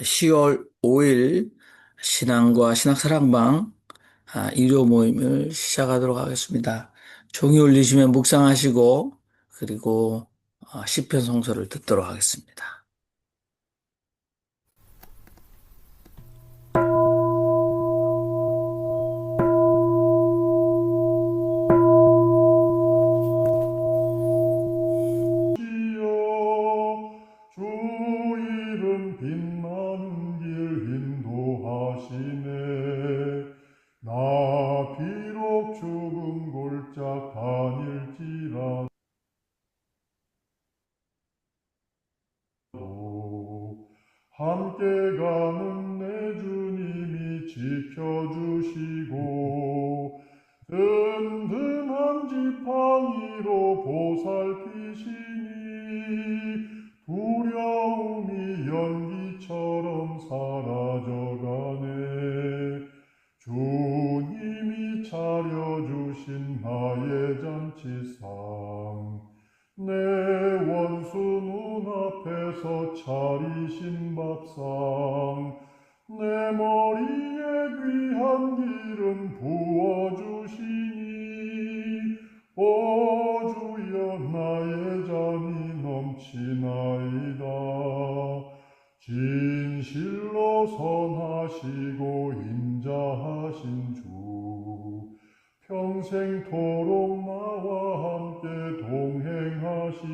10월 5일 신앙과 신학사랑방 일요 모임을 시작하도록 하겠습니다. 종이 올리시면 묵상하시고 그리고 시편 성서를 듣도록 하겠습니다. 주 이름 빛나는 길 인도하시네. 나 비록 죽은 골짜 다닐지라도 함께 가는 내 주님이 지켜주시고 든든한 지팡이로 보살피시니 두려움이 연기처럼 사라져가네. 주님이 차려주신 나의 잔치상 내 원수 눈앞에서 차리신 밥상 내 머리에 귀한 기름 부어주시니 오 주여 나의 잔이 넘치나이다. 진실로 선하시고 인자하신 주 평생토록 나와 함께 동행하시리.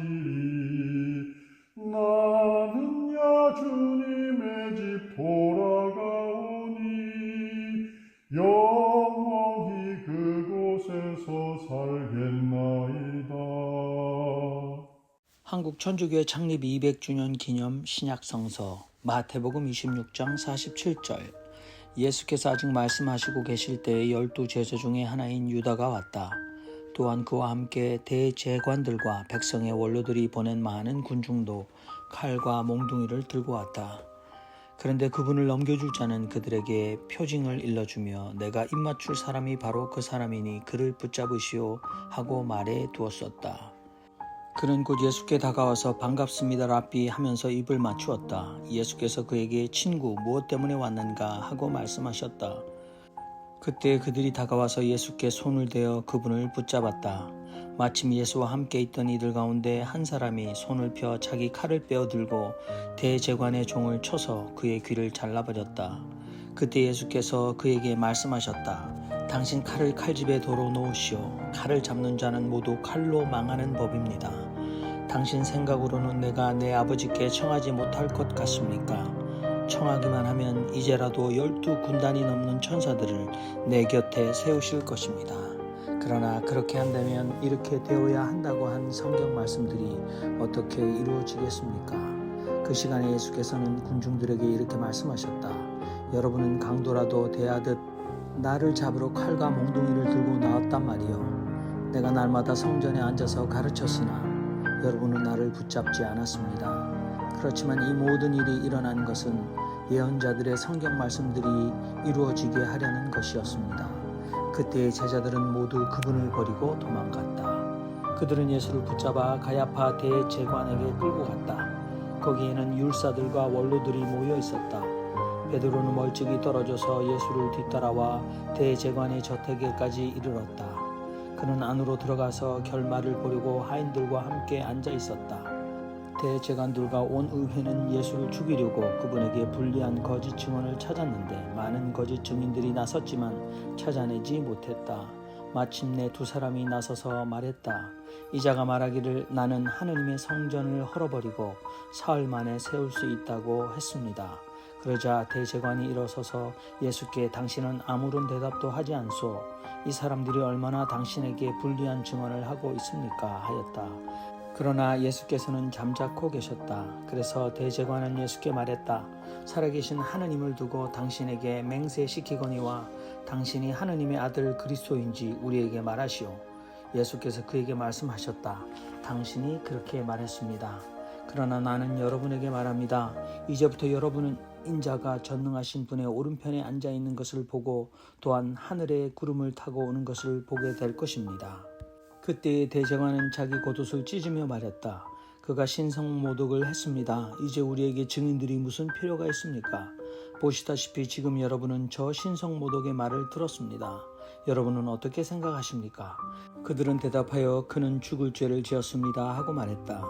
나는 주님의 집 돌아가오니 영원히 그곳에서 살겠나이다. 한국 천주교회 창립 200주년 기념 신약성서 마태복음 26장 47절. 예수께서 아직 말씀하시고 계실 때에 12제자 중에 하나인 유다가 왔다. 또한 그와 함께 대제관들과 백성의 원로들이 보낸 많은 군중도 칼과 몽둥이를 들고 왔다. 그런데 그분을 넘겨줄 자는 그들에게 표징을 일러주며 내가 입맞출 사람이 바로 그 사람이니 그를 붙잡으시오 하고 말해 두었었다. 그는 곧 예수께 다가와서 반갑습니다 랍비 하면서 입을 맞추었다. 예수께서 그에게 친구 무엇 때문에 왔는가 하고 말씀하셨다. 그때 그들이 다가와서 예수께 손을 대어 그분을 붙잡았다. 마침 예수와 함께 있던 이들 가운데 한 사람이 손을 펴 자기 칼을 빼어들고 대제관의 종을 쳐서 그의 귀를 잘라버렸다. 그때 예수께서 그에게 말씀하셨다. 당신 칼을 칼집에 도로 놓으시오. 칼을 잡는 자는 모두 칼로 망하는 법입니다. 당신 생각으로는 내가 내 아버지께 청하지 못할 것 같습니까? 청하기만 하면 이제라도 12군단이 넘는 천사들을 내 곁에 세우실 것입니다. 그러나 그렇게 한다면 이렇게 되어야 한다고 한 성경 말씀들이 어떻게 이루어지겠습니까? 그 시간에 예수께서는 군중들에게 이렇게 말씀하셨다. 여러분은 강도라도 대하듯 나를 잡으러 칼과 몽둥이를 들고 나왔단 말이요. 내가 날마다 성전에 앉아서 가르쳤으나 여러분은 나를 붙잡지 않았습니다. 그렇지만 이 모든 일이 일어난 것은 예언자들의 성경 말씀들이 이루어지게 하려는 것이었습니다. 그때의 제자들은 모두 그분을 버리고 도망갔다. 그들은 예수를 붙잡아 가야파 대제관에게 끌고 갔다. 거기에는 율사들과 원로들이 모여 있었다. 베드로는 멀찍이 떨어져서 예수를 뒤따라와 대제관의 저택에까지 이르렀다. 그는 안으로 들어가서 결말을 보려고 하인들과 함께 앉아 있었다. 대제관들과 온 의회는 예수를 죽이려고 그분에게 불리한 거짓 증언을 찾았는데 많은 거짓 증인들이 나섰지만 찾아내지 못했다. 마침내 두 사람이 나서서 말했다. 이자가 말하기를 나는 하느님의 성전을 헐어버리고 사흘 만에 세울 수 있다고 했습니다. 그러자 대제관이 일어서서 예수께 당신은 아무런 대답도 하지 않소. 이 사람들이 얼마나 당신에게 불리한 증언을 하고 있습니까? 하였다. 그러나 예수께서는 잠자코 계셨다. 그래서 대제관은 예수께 말했다. 살아계신 하느님을 두고 당신에게 맹세시키거니와 당신이 하느님의 아들 그리스도인지 우리에게 말하시오. 예수께서 그에게 말씀하셨다. 당신이 그렇게 말했습니다. 그러나 나는 여러분에게 말합니다. 이제부터 여러분은 인자가 전능하신 분의 오른편에 앉아있는 것을 보고 또한 하늘의 구름을 타고 오는 것을 보게 될 것입니다. 그때 대제관은 자기 겉옷을 찢으며 말했다. 그가 신성모독을 했습니다. 이제 우리에게 증인들이 무슨 필요가 있습니까? 보시다시피 지금 여러분은 저 신성모독의 말을 들었습니다. 여러분은 어떻게 생각하십니까? 그들은 대답하여 그는 죽을 죄를 지었습니다 하고 말했다.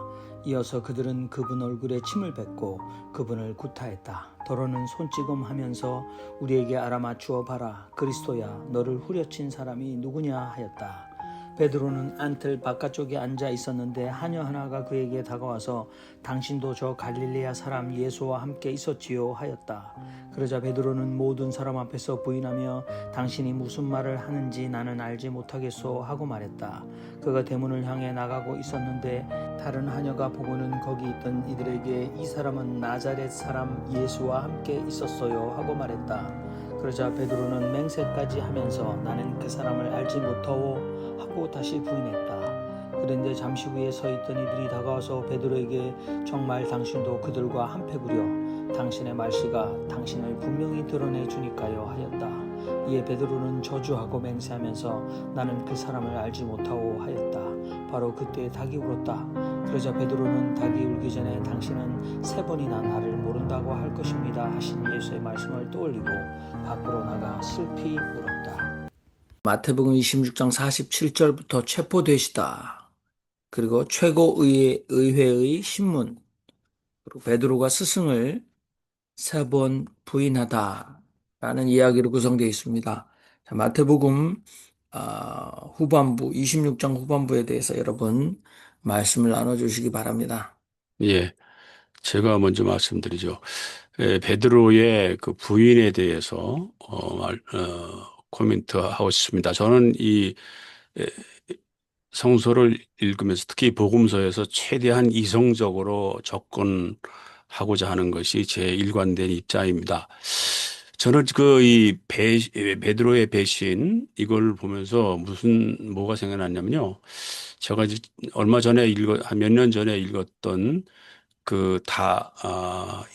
이어서 그들은 그분 얼굴에 침을 뱉고 그분을 구타했다. 더러는 손찌검하면서 우리에게 알아맞추어 봐라. 그리스도야, 너를 후려친 사람이 누구냐 하였다. 베드로는 안틀 바깥쪽에 앉아 있었는데 하녀 하나가 그에게 다가와서 당신도 저 갈릴레아 사람 예수와 함께 있었지요 하였다. 그러자 베드로는 모든 사람 앞에서 부인하며 당신이 무슨 말을 하는지 나는 알지 못하겠소 하고 말했다. 그가 대문을 향해 나가고 있었는데 다른 하녀가 보고는 거기 있던 이들에게 이 사람은 나자렛 사람 예수와 함께 있었어요 하고 말했다. 그러자 베드로는 맹세까지 하면서 나는 그 사람을 알지 못하오 하고 다시 부인했다. 그런데 잠시 후에 서 있던 이들이 다가와서 베드로에게 정말 당신도 그들과 한패구려 당신의 말씨가 당신을 분명히 드러내 주니까요 하였다. 이에 베드로는 저주하고 맹세하면서 나는 그 사람을 알지 못하오 하였다. 바로 그때 닭이 울었다. 그러자 베드로는 닭이 울기 전에 당신은 3번이나 나를 모른다고 할 것입니다 하신 예수의 말씀을 떠올리고 밖으로 나가 슬피 울었다. 마태복음 26장 47절부터 체포되시다. 그리고 최고의회의 신문, 그리고 베드로가 스승을 3번 부인하다 라는 이야기로 구성되어 있습니다. 자, 마태복음 후반부 26장 후반부에 대해서 여러분 말씀을 나눠주시기 바랍니다. 예, 제가 먼저 말씀드리죠. 베드로의 그 부인에 대해서 코멘트하고 싶습니다. 저는 이 성서를 읽으면서 특히 복음서에서 최대한 이성적으로 접근하고자 하는 것이 제 일관된 입장입니다. 저는 이 베드로의 배신 이걸 보면서 뭐가 생각났냐면요. 제가 이제 얼마 전에 한 몇 년 전에 읽었던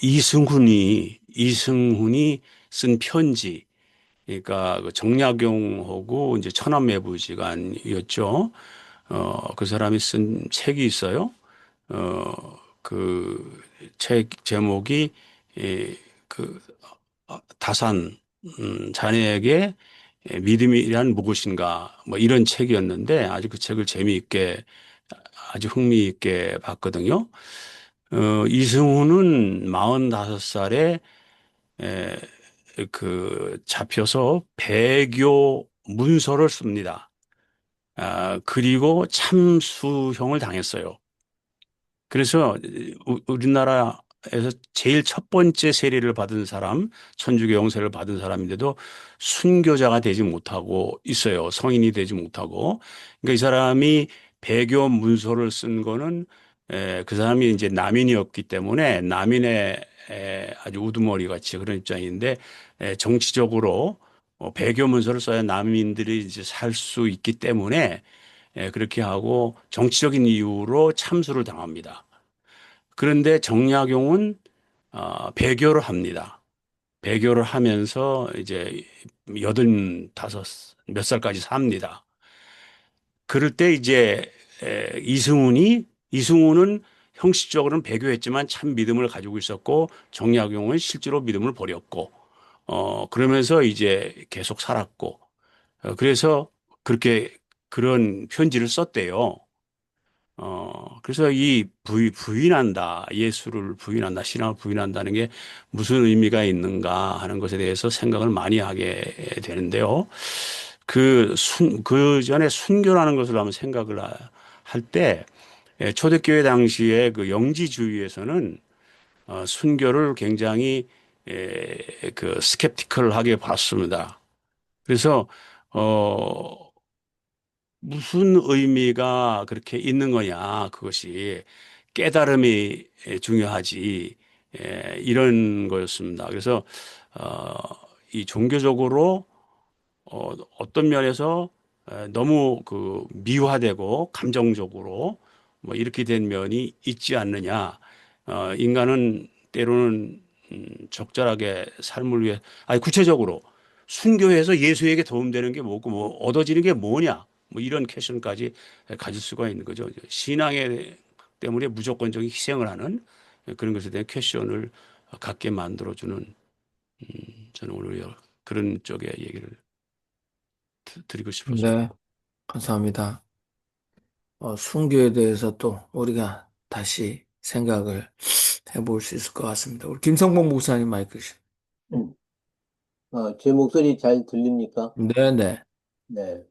이승훈이 쓴 편지, 그러니까 그 정약용하고 이제 천안매부지간이었죠. 그 사람이 쓴 책이 있어요. 그 책 제목이 그 다산 자네에게 믿음이란 무엇인가 뭐 이런 책이었는데 아주 그 책을 아주 흥미있게 봤거든요. 이승우는 45살에 잡혀서 배교 문서를 씁니다. 그리고 참수형을 당했어요. 그래서 우리나라에서 제일 첫 번째 세례를 받은 사람, 천주교 영세를 받은 사람인데도 순교자가 되지 못하고 있어요. 성인이 되지 못하고. 그러니까 이 사람이 배교 문서를 쓴 거는 그 사람이 이제 남인이었기 때문에 남인의 아주 우두머리 같이 그런 입장인데 정치적으로 배교 문서를 써야 남인들이 이제 살 수 있기 때문에 그렇게 하고 정치적인 이유로 참수를 당합니다. 그런데 정약용은 배교를 합니다. 배교를 하면서 이제 85 몇 살까지 삽니다. 그럴 때 이제 이승훈은 형식적으로는 배교했지만 참 믿음을 가지고 있었고 정약용은 실제로 믿음을 버렸고 그러면서 이제 계속 살았고 그래서 그런 편지를 썼대요. 그래서 부인한다, 예수를 부인한다, 신앙을 부인한다는 게 무슨 의미가 있는가 하는 것에 대해서 생각을 많이 하게 되는데요. 그 전에 순교라는 것을 한번 생각을 할 때, 초대교회 당시에 그 영지주의에서는 순교를 굉장히 스캡티컬하게 봤습니다. 그래서 무슨 의미가 그렇게 있는 거냐, 그것이 깨달음이 중요하지, 이런 거였습니다. 그래서 이 종교적으로 어떤 면에서 너무 미화되고 감정적으로 뭐 이렇게 된 면이 있지 않느냐. 인간은 때로는 적절하게 삶을 위해 구체적으로 순교해서 예수에게 도움되는 게 뭐고 뭐 얻어지는 게 뭐냐. 뭐 이런 퀘션까지 가질 수가 있는 거죠. 신앙에 때문에 무조건적인 희생을 하는 그런 것에 대한 퀘션을 갖게 만들어주는 저는 오늘 그런 쪽의 얘기를 드리고 싶었습니다. 네, 감사합니다. 순교에 대해서 또 우리가 다시 생각을 해볼 수 있을 것 같습니다. 우리 김성봉 목사님 마이크 시. 음. 제 목소리 잘 들립니까? 네네. 네.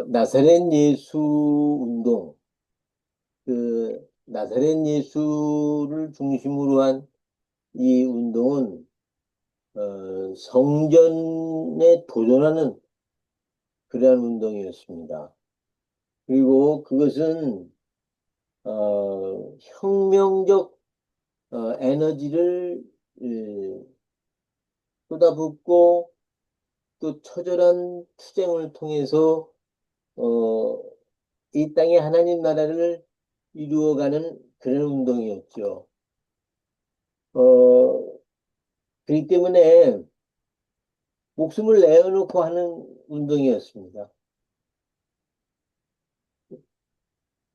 나사렛 예수 운동, 나사렛 예수를 중심으로 한 이 운동은, 성전에 도전하는 그러한 운동이었습니다. 그리고 그것은, 혁명적, 에너지를, 예, 쏟아붓고 또 처절한 투쟁을 통해서 어, 이 땅에 하나님 나라를 이루어가는 그런 운동이었죠. 어, 그렇기 때문에 목숨을 내어놓고 하는 운동이었습니다.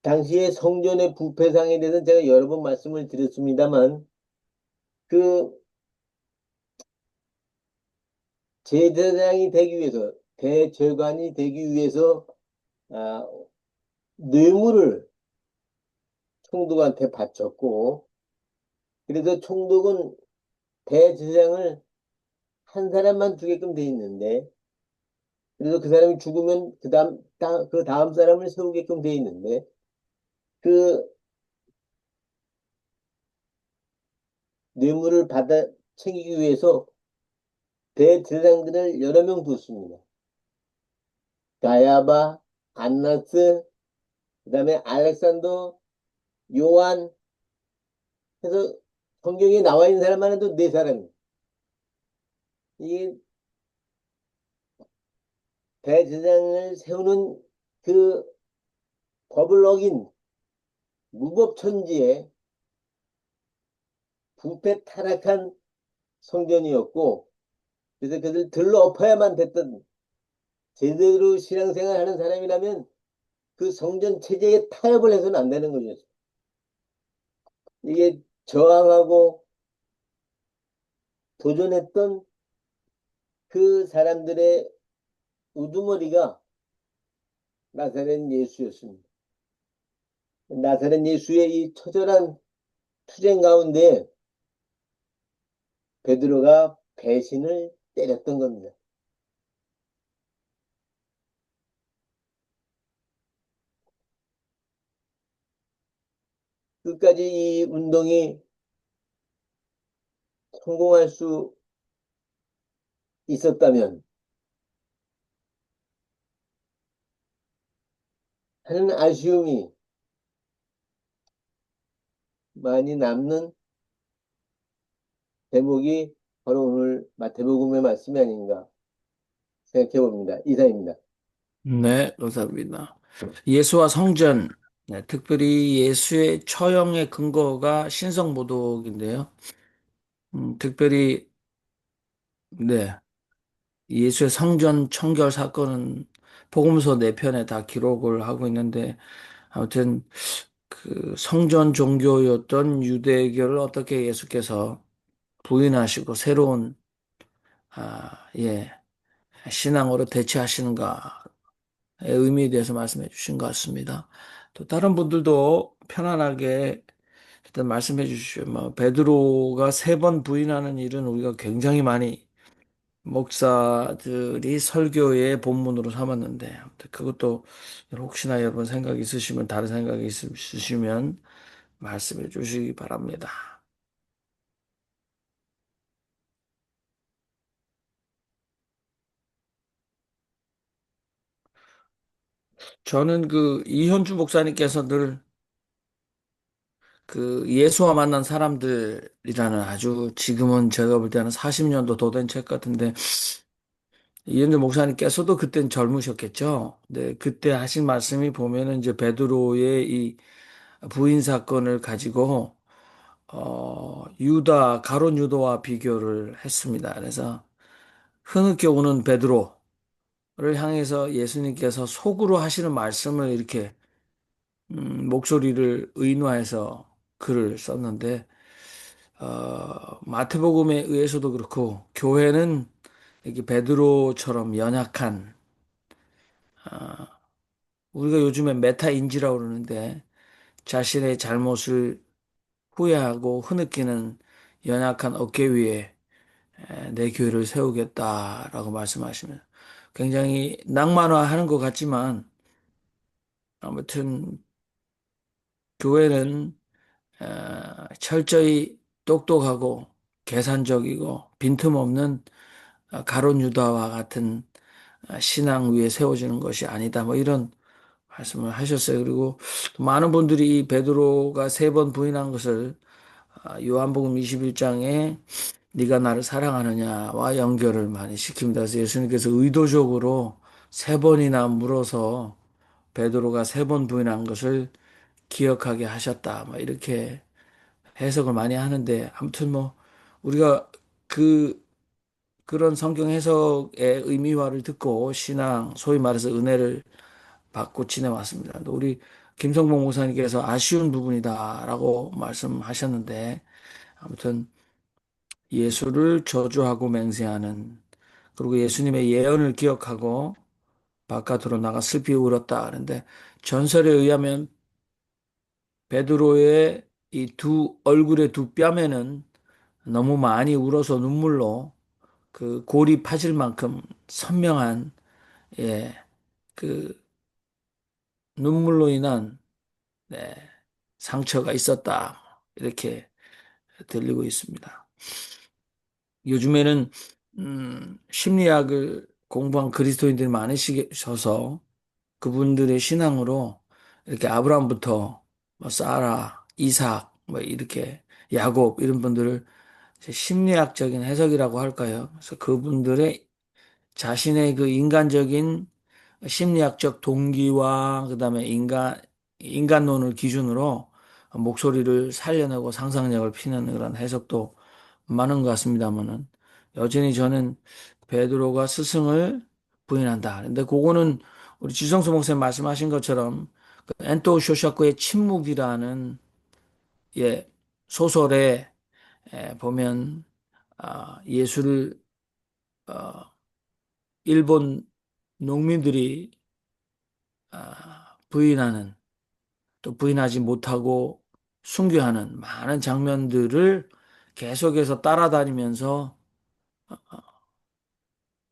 당시에 성전의 부패상에 대해서 제가 여러 번 말씀을 드렸습니다만 그 제사장이 되기 위해서 대제관이 되기 위해서 아, 뇌물을 총독한테 바쳤고 그래서 총독은 대제사장을 한 사람만 주게끔 돼 있는데 그래서 그 사람이 죽으면 그 다음 사람을 세우게끔 돼 있는데 그 뇌물을 받아 챙기기 위해서 대제사장들을 여러 명 뒀습니다. 가야바, 안나스, 그다음에 알렉산더, 요한 해서 성경에 나와 있는 사람만 해도 네 사람이. 이 대제사장을 세우는 그 법을 어긴 무법천지의 부패 타락한 성전이었고 그래서 그들 들러 엎어야만 됐던 제대로 신앙생활 하는 사람이라면 그 성전 체제에 타협을 해서는 안 되는 거죠. 이게 저항하고 도전했던 그 사람들의 우두머리가 나사렛 예수였습니다. 나사렛 예수의 이 처절한 투쟁 가운데 베드로가 배신을 때렸던 겁니다. 끝까지 이 운동이 성공할 수 있었다면 하는 아쉬움이 많이 남는 대목이 바로 오늘 마태복음의 말씀이 아닌가 생각해 봅니다. 이상입니다. 네, 감사합니다. 예수와 성전, 네, 특별히 예수의 처형의 근거가 신성모독인데요. 특별히, 네, 예수의 성전 청결 사건은 복음서 4편에 다 기록을 하고 있는데, 아무튼 그 성전 종교였던 유대교를 어떻게 예수께서 부인하시고 새로운, 예, 신앙으로 대체하시는가의 의미에 대해서 말씀해 주신 것 같습니다. 또 다른 분들도 편안하게 일단 말씀해 주시죠. 뭐 베드로가 3번 부인하는 일은 우리가 굉장히 많이 목사들이 설교의 본문으로 삼았는데 아무튼 그것도 혹시나 여러분 생각 있으시면 다른 생각이 있으시면 말씀해 주시기 바랍니다. 저는 그 이현주 목사님께서 늘 그 예수와 만난 사람들이라는 아주 지금은 제가 볼 때는 40년도 더 된 책 같은데 이현주 목사님께서도 그땐 젊으셨겠죠. 네, 그때 하신 말씀이 보면은 이제 베드로의 이 부인 사건을 가지고 유다 가룟 유다와 비교를 했습니다. 그래서 흐느껴 오는 베드로를 향해서 예수님께서 속으로 하시는 말씀을 이렇게 목소리를 의인화해서 글을 썼는데 마태복음에 의해서도 그렇고 교회는 이렇게 베드로처럼 연약한 우리가 요즘에 메타인지라고 그러는데 자신의 잘못을 후회하고 흐느끼는 연약한 어깨 위에 내 교회를 세우겠다라고 말씀하시면 굉장히 낭만화하는 것 같지만 아무튼 교회는 철저히 똑똑하고 계산적이고 빈틈없는 가론 유다와 같은 신앙 위에 세워지는 것이 아니다. 뭐 이런 말씀을 하셨어요. 그리고 또 많은 분들이 이 베드로가 세 번 부인한 것을 요한복음 21장에 네가 나를 사랑하느냐와 연결을 많이 시킵니다. 그래서 예수님께서 의도적으로 세 번이나 물어서 베드로가 세 번 부인한 것을 기억하게 하셨다. 뭐 이렇게 해석을 많이 하는데 아무튼 뭐 우리가 그 그런 성경 해석의 의미화를 듣고 신앙, 소위 말해서 은혜를 받고 지내왔습니다. 또 우리 김성봉 목사님께서 아쉬운 부분이다라고 말씀하셨는데 아무튼 예수를 저주하고 맹세하는 그리고 예수님의 예언을 기억하고 바깥으로 나가 슬피 울었다 하는데 전설에 의하면 베드로의 이 두 얼굴의 두 뺨에는 너무 많이 울어서 눈물로 그 골이 파질 만큼 선명한 예, 그 눈물로 인한 네, 상처가 있었다. 이렇게 들리고 있습니다. 요즘에는 심리학을 공부한 그리스도인들이 많으셔서 그분들의 신앙으로 이렇게 아브라함부터 뭐 사라, 이삭, 뭐 이렇게 야곱 이런 분들을 이제 심리학적인 해석이라고 할까요? 그래서 그분들의 자신의 그 인간적인 심리학적 동기와 그다음에 인간론을 기준으로 목소리를 살려내고 상상력을 피는 그런 해석도 많은 것 같습니다만은 여전히 저는 베드로가 스승을 부인한다. 근데 그거는 우리 지성수 목사님 말씀하신 것처럼 그 엔토 쇼샤코의 침묵이라는 예 소설에 보면 예수를 어, 일본 농민들이 부인하는 또 부인하지 못하고 순교하는 많은 장면들을 계속해서 따라다니면서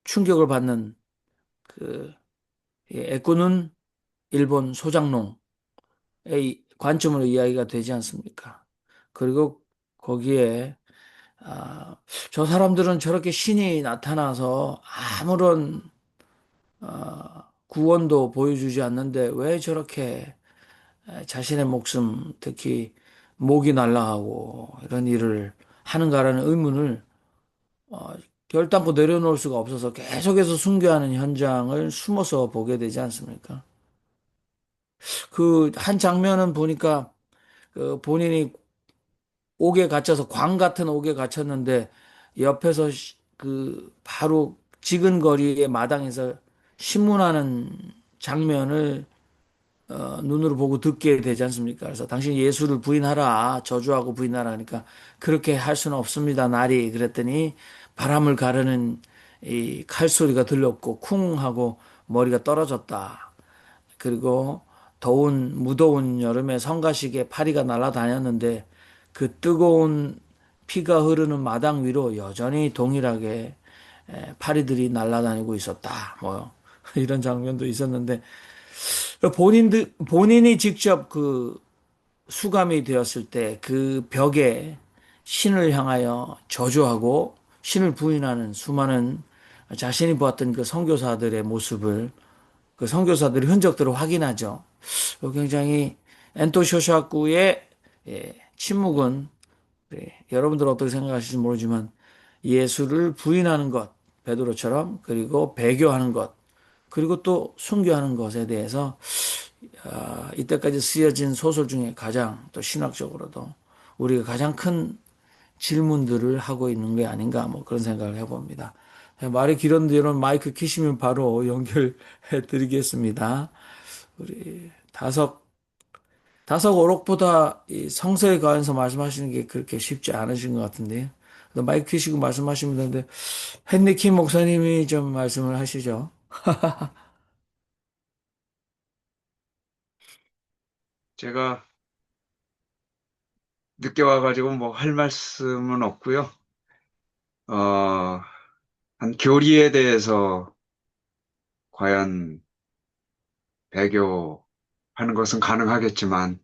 충격을 받는 그 애꾸는 일본 소장농의 관점으로 이야기가 되지 않습니까? 그리고 거기에 아, 저 사람들은 저렇게 신이 나타나서 아무런 구원도 보여주지 않는데 왜 저렇게 자신의 목숨, 특히 목이 날아가고 이런 일을 하는가라는 의문을 어, 결단코 내려놓을 수가 없어서 계속해서 순교하는 현장을 숨어서 보게 되지 않습니까? 그 한 장면은 보니까 그 본인이 옥에 갇혀서 광 같은 옥에 갇혔는데 옆에서 그 바로 지근거리의 마당에서 신문하는 장면을 눈으로 보고 듣게 되지 않습니까? 그래서 당신 예수를 부인하라, 저주하고 부인하라 하니까 그렇게 할 수는 없습니다, 날이. 그랬더니 바람을 가르는 이 칼소리가 들렸고 쿵 하고 머리가 떨어졌다. 그리고 무더운 여름에 성가시게 파리가 날아다녔는데 그 뜨거운 피가 흐르는 마당 위로 여전히 동일하게 파리들이 날아다니고 있었다. 뭐 이런 장면도 있었는데 본인이 직접 그 수감이 되었을 때 그 벽에 신을 향하여 저주하고 신을 부인하는 수많은 자신이 보았던 그 선교사들의 모습을 그 선교사들의 흔적들을 확인하죠. 굉장히 엔토 쇼샤쿠의 침묵은 여러분들 어떻게 생각하실지 모르지만 예수를 부인하는 것, 베드로처럼 그리고 배교하는 것, 그리고 또 순교하는 것에 대해서 이때까지 쓰여진 소설 중에 가장 또 신학적으로도 우리가 가장 큰 질문들을 하고 있는 게 아닌가 뭐 그런 생각을 해봅니다. 말이 길었는데 이런 마이크 키시면 바로 연결해 드리겠습니다. 우리 다석 다사고록보다 이 성서에 관해서 말씀하시는 게 그렇게 쉽지 않으신 것 같은데요. 마이크 켜시고 말씀하시면 되는데, 헨리킴 목사님이 좀 말씀을 하시죠. 제가 늦게 와가지고 뭐 할 말씀은 없고요. 어, 한 교리에 대해서 과연 배교하는 것은 가능하겠지만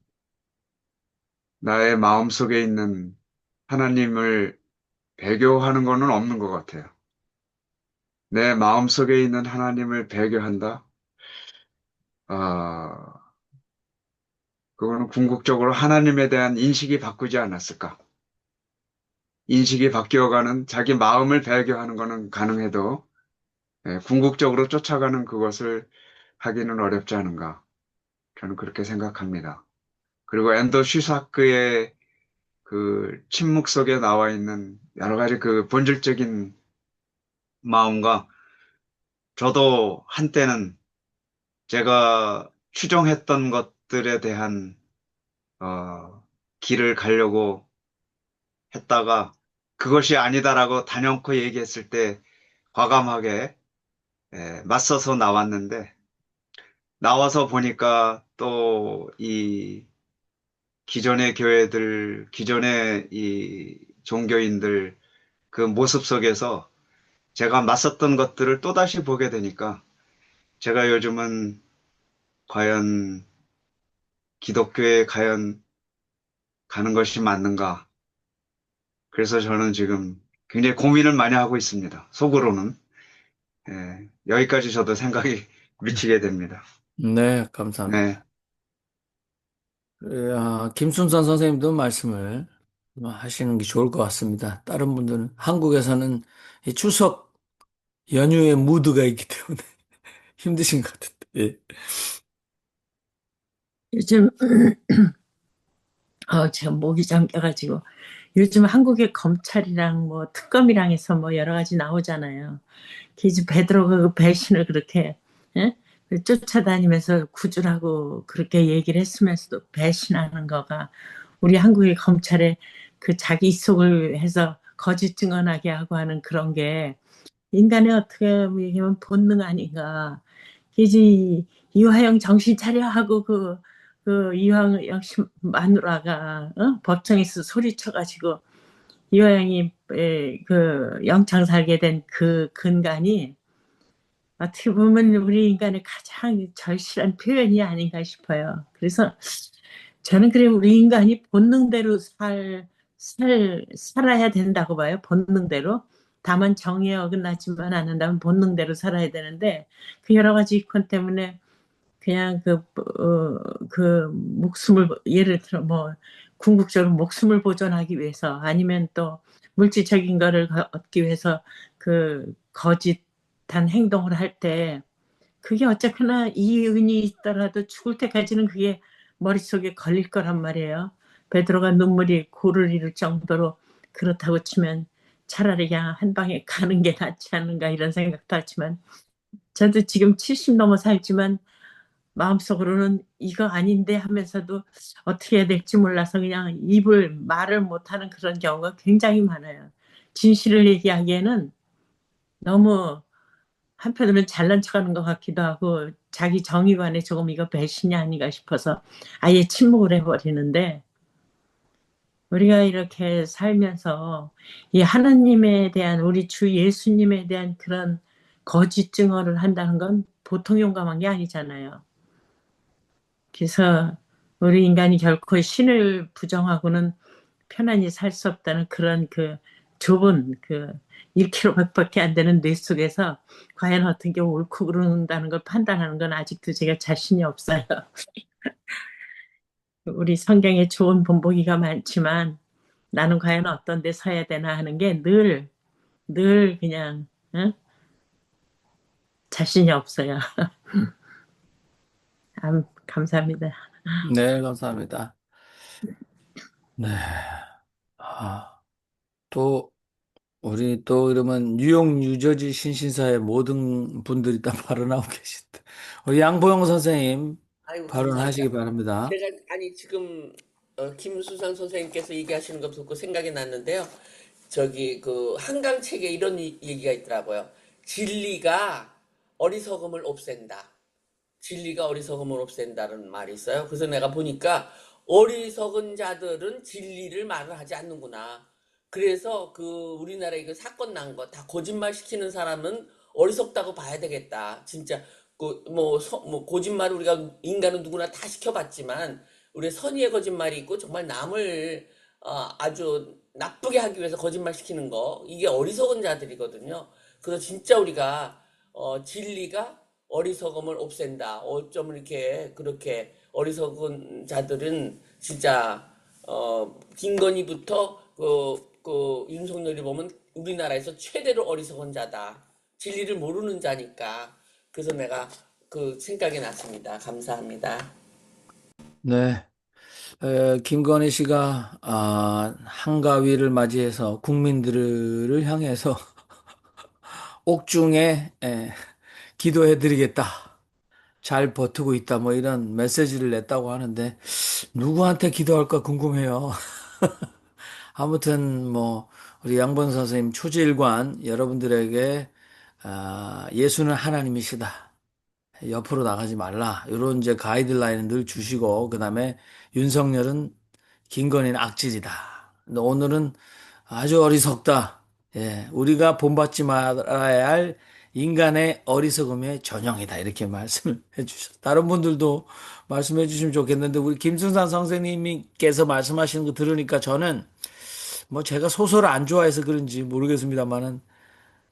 나의 마음속에 있는 하나님을 배교하는 것은 없는 것 같아요. 내 마음속에 있는 하나님을 배교한다? 아, 그거는 궁극적으로 하나님에 대한 인식이 바꾸지 않았을까? 인식이 바뀌어가는 자기 마음을 배교하는 것은 가능해도 궁극적으로 쫓아가는 그것을 하기는 어렵지 않은가. 저는 그렇게 생각합니다. 그리고 앤더 슈사크의 그 침묵 속에 나와 있는 여러 가지 그 본질적인 마음과 저도 한때는 제가 추종했던 것들에 대한 길을 가려고 했다가 그것이 아니다라고 단연코 얘기했을 때 과감하게 맞서서 나왔는데 나와서 보니까 또 이 기존의 교회들, 기존의 이 종교인들 그 모습 속에서 제가 맞섰던 것들을 또다시 보게 되니까 제가 요즘은 과연 기독교에 과연 가는 것이 맞는가. 그래서 저는 지금 굉장히 고민을 많이 하고 있습니다. 속으로는. 여기까지 저도 생각이 미치게 됩니다. 네, 네. 감사합니다. 김순선 선생님도 말씀을 하시는 게 좋을 것 같습니다. 다른 분들은, 한국에서는 이 추석 연휴의 무드가 있기 때문에 힘드신 것 같은데. 예. 요즘 제가 목이 잠겨가지고 요즘 한국의 검찰이랑 뭐 특검이랑 해서 뭐 여러 가지 나오잖아요. 이제 베드로가 그 배신을 그렇게 예? 쫓아다니면서 구줄하고 그렇게 얘기를 했으면서도 배신하는 거가 우리 한국의 검찰의 그 자기 속을 해서 거짓 증언하게 하고 하는 그런 게 인간의 어떻게 얘기하면 본능 아닌가. 이제 이화영 정신 차려 하고 그 이화영 씨 마누라가 법정에서 소리쳐가지고 이화영이 그 영창 살게 된 그 근간이 어떻게 보면 우리 인간의 가장 절실한 표현이 아닌가 싶어요. 그래서 저는 그래 우리 인간이 본능대로 살아야 된다고 봐요. 본능대로. 다만 정의에 어긋나지만 않는다면 본능대로 살아야 되는데 그 여러 가지 이권 때문에 그냥 그 목숨을 예를 들어 뭐 궁극적으로 목숨을 보존하기 위해서 아니면 또 물질적인 거를 얻기 위해서 그 거짓한 행동을 할 때 그게 어쨌거나 이윤이 있더라도 죽을 때까지는 그게 머릿속에 걸릴 거란 말이에요. 베드로가 눈물이 고를 이룰 정도로 그렇다고 치면 차라리 그냥 한 방에 가는 게 낫지 않은가 이런 생각도 하지만 저도 지금 70 넘어 살지만 마음속으로는 이거 아닌데 하면서도 어떻게 해야 될지 몰라서 그냥 말을 못하는 그런 경우가 굉장히 많아요. 진실을 얘기하기에는 너무 한편으로는 잘난 척하는 것 같기도 하고 자기 정의관에 조금 이거 배신이 아닌가 싶어서 아예 침묵을 해버리는데 우리가 이렇게 살면서 이 하나님에 대한 우리 주 예수님에 대한 그런 거짓 증언을 한다는 건 보통 용감한 게 아니잖아요. 그래서 우리 인간이 결코 신을 부정하고는 편안히 살 수 없다는 그런 그 좁은 그 1km밖에 안 되는 뇌 속에서 과연 어떤 게 옳고 그른다는 걸 판단하는 건 아직도 제가 자신이 없어요. 우리 성경에 좋은 본보기가 많지만 나는 과연 어떤 데 서야 되나 하는 게 늘 그냥 자신이 없어요. 감사합니다. 네, 감사합니다. 네. 또, 우리 또 이러면 뉴욕, 뉴저지 신신사의 모든 분들이 다 발언하고 계신데. 우리 양보영 선생님, 아이고, 발언하시기 감사합니다. 바랍니다. 제가, 아니, 지금, 김수상 선생님께서 얘기하시는 거 듣고 생각이 났는데요. 저기, 한강 책에 이런 얘기가 있더라고요. 진리가 어리석음을 없앤다. 진리가 어리석음을 없앤다는 말이 있어요. 그래서 내가 보니까 어리석은 자들은 진리를 말을 하지 않는구나. 그래서 우리나라에 그 사건 난 거 다 거짓말 시키는 사람은 어리석다고 봐야 되겠다. 진짜 거짓말을 우리가 인간은 누구나 다 시켜봤지만 우리 선의의 거짓말이 있고 정말 남을 아주 나쁘게 하기 위해서 거짓말 시키는 거 이게 어리석은 자들이거든요. 그래서 진짜 우리가 진리가 어리석음을 없앤다. 어쩜 이렇게 그렇게 어리석은 자들은 진짜 김건희부터 윤석열이 보면 우리나라에서 최대로 어리석은 자다. 진리를 모르는 자니까. 그래서 내가 생각이 났습니다. 감사합니다. 네. 김건희 씨가 한가위를 맞이해서 국민들을 향해서 옥중에 기도해드리겠다. 잘 버티고 있다. 뭐 이런 메시지를 냈다고 하는데 누구한테 기도할까 궁금해요. 아무튼 뭐 우리 양본 선생님 초지일관 여러분들에게 예수는 하나님이시다. 옆으로 나가지 말라. 이런 이제 가이드라인을 늘 주시고 그다음에 윤석열은 김건희는 악질이다. 근데 오늘은 아주 어리석다. 예, 우리가 본받지 말아야 할 인간의 어리석음의 전형이다. 이렇게 말씀을 해주셨어요. 다른 분들도 말씀해 주시면 좋겠는데 우리 김순산 선생님께서 말씀하시는 거 들으니까 저는 뭐 제가 소설을 안 좋아해서 그런지 모르겠습니다만은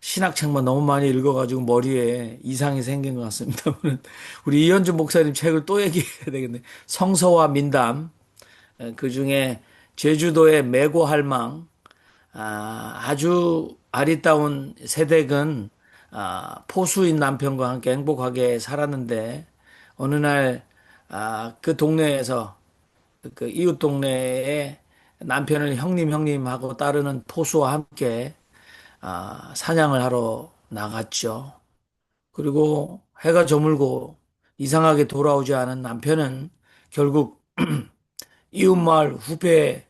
신학책만 너무 많이 읽어가지고 머리에 이상이 생긴 것 같습니다만 우리 이현주 목사님 책을 또 얘기해야 되겠네. 성서와 민담. 그 중에 제주도의 매고할망, 아주 아리따운 세댁은 포수인 남편과 함께 행복하게 살았는데 어느 날 그 동네에서 그 이웃 동네에 남편을 형님 하고 따르는 포수와 함께 사냥을 하러 나갔죠. 그리고 해가 저물고 이상하게 돌아오지 않은 남편은 결국 이웃마을 후배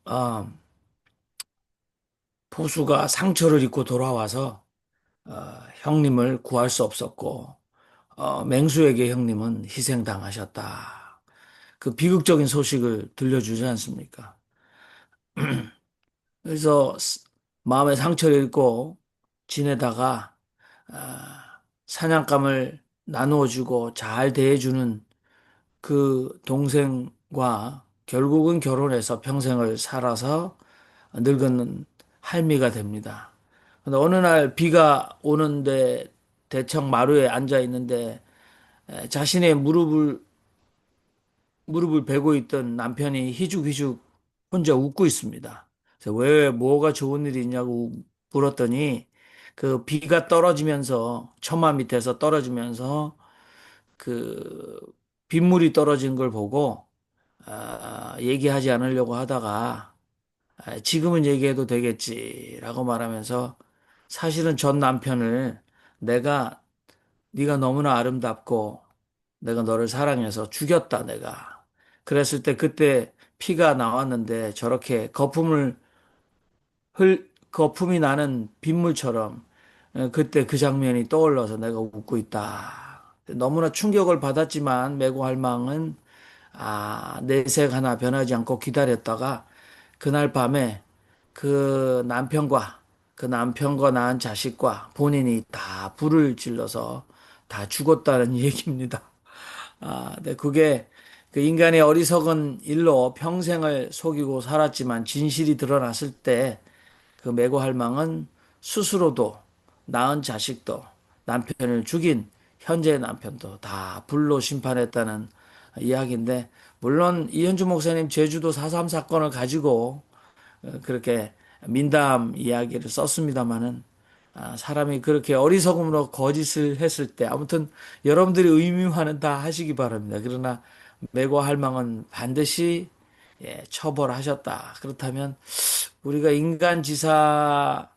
어, 포수가 상처를 입고 돌아와서 형님을 구할 수 없었고 맹수에게 형님은 희생당하셨다. 그 비극적인 소식을 들려주지 않습니까? 그래서 마음에 상처를 입고 지내다가 사냥감을 나누어주고 잘 대해주는 그 동생과 결국은 결혼해서 평생을 살아서 늙은 할미가 됩니다. 근데 어느 날 비가 오는데 대청 마루에 앉아 있는데 자신의 무릎을 베고 있던 남편이 희죽희죽 혼자 웃고 있습니다. 그래서 왜 뭐가 좋은 일이 있냐고 물었더니 그 비가 떨어지면서 처마 밑에서 떨어지면서 그 빗물이 떨어진 걸 보고 얘기하지 않으려고 하다가 지금은 얘기해도 되겠지라고 말하면서 사실은 전 남편을 내가 네가 너무나 아름답고 내가 너를 사랑해서 죽였다 내가. 그랬을 때 그때 피가 나왔는데 저렇게 거품이 나는 빗물처럼 그때 그 장면이 떠올라서 내가 웃고 있다. 너무나 충격을 받았지만 메고 할망은 내색 하나 변하지 않고 기다렸다가 그날 밤에 그 남편과 낳은 자식과 본인이 다 불을 질러서 다 죽었다는 얘기입니다. 네, 그게 그 인간의 어리석은 일로 평생을 속이고 살았지만 진실이 드러났을 때 그 메고할망은 스스로도 낳은 자식도 남편을 죽인 현재의 남편도 다 불로 심판했다는 이야기인데 물론 이현주 목사님 제주도 4.3 사건을 가지고 그렇게 민담 이야기를 썼습니다마는 사람이 그렇게 어리석음으로 거짓을 했을 때 아무튼 여러분들이 의미화는 다 하시기 바랍니다. 그러나 매고 할망은 반드시 처벌하셨다. 그렇다면 우리가 인간지사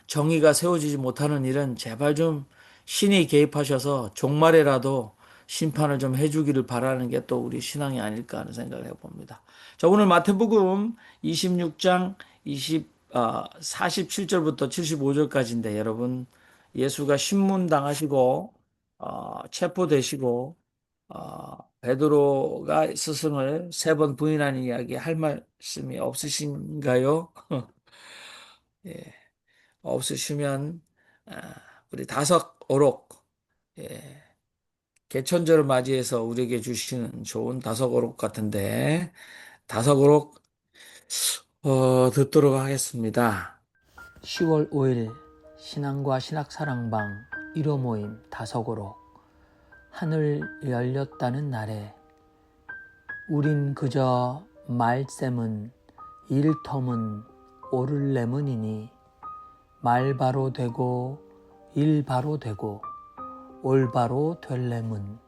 정의가 세워지지 못하는 일은 제발 좀 신이 개입하셔서 종말에라도 심판을 좀 해주기를 바라는 게 또 우리 신앙이 아닐까 하는 생각을 해봅니다. 자, 오늘 마태복음 26장 47절부터 75절까지인데 여러분 예수가 신문당하시고 체포되시고 베드로가 스승을 세 번 부인하는 이야기 할 말씀이 없으신가요? 예, 없으시면 우리 다섯 어록 예, 개천절을 맞이해서 우리에게 주시는 좋은 다섯 어록 같은데 다섯 어록 듣도록 하겠습니다. 10월 5일 신앙과 신학사랑방 1호 모임 다섯 어록 하늘 열렸다는 날에 우린 그저 말쌤은 일텀은 오를레문이니 말 바로 되고 일 바로 되고 올바로 될레문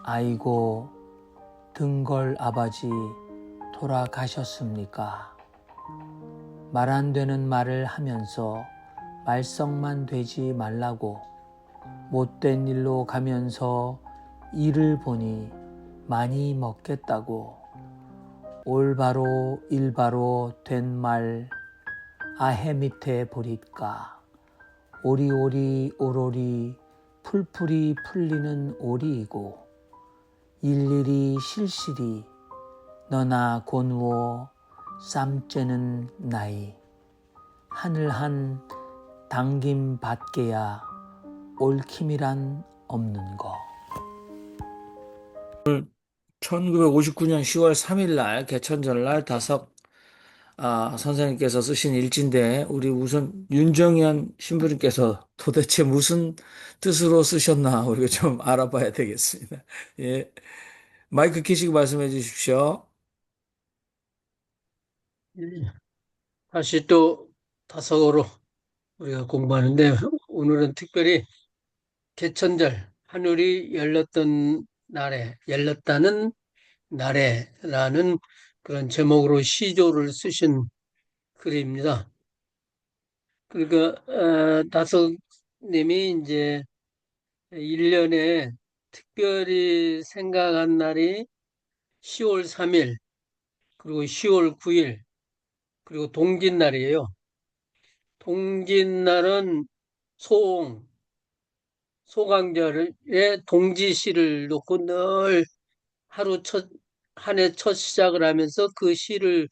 아이고 등걸 아버지 돌아가셨습니까? 말 안 되는 말을 하면서 말썽만 되지 말라고 못된 일로 가면서 일을 보니 많이 먹겠다고 올바로 일바로 된 말 아해 밑에 보리까 오리오리 오로리 풀풀이 풀리는 오리이고 일일이 실실이 너나 곤우어 쌈째는 나이 하늘 한 당김 받게야 옳킴이란 없는 거. 1959년 10월 3일 날 개천절날 다섯 선생님께서 쓰신 일지인데 우리 우선 윤정현 신부님께서 도대체 무슨 뜻으로 쓰셨나 우리가 좀 알아봐야 되겠습니다. 예, 마이크 켜시고 말씀해 주십시오. 다시 또 다섯어로 우리가 공부하는데 오늘은 특별히 개천절 하늘이 열렸다는 날에라는 그런 제목으로 시조를 쓰신 글입니다. 그러니까 다섯님이 이제 1년에 특별히 생각한 날이 10월 3일 그리고 10월 9일 그리고 동짓날이에요. 동짓날은 소강절에 동지시를 놓고 늘 한 해 첫 시작을 하면서 그 시를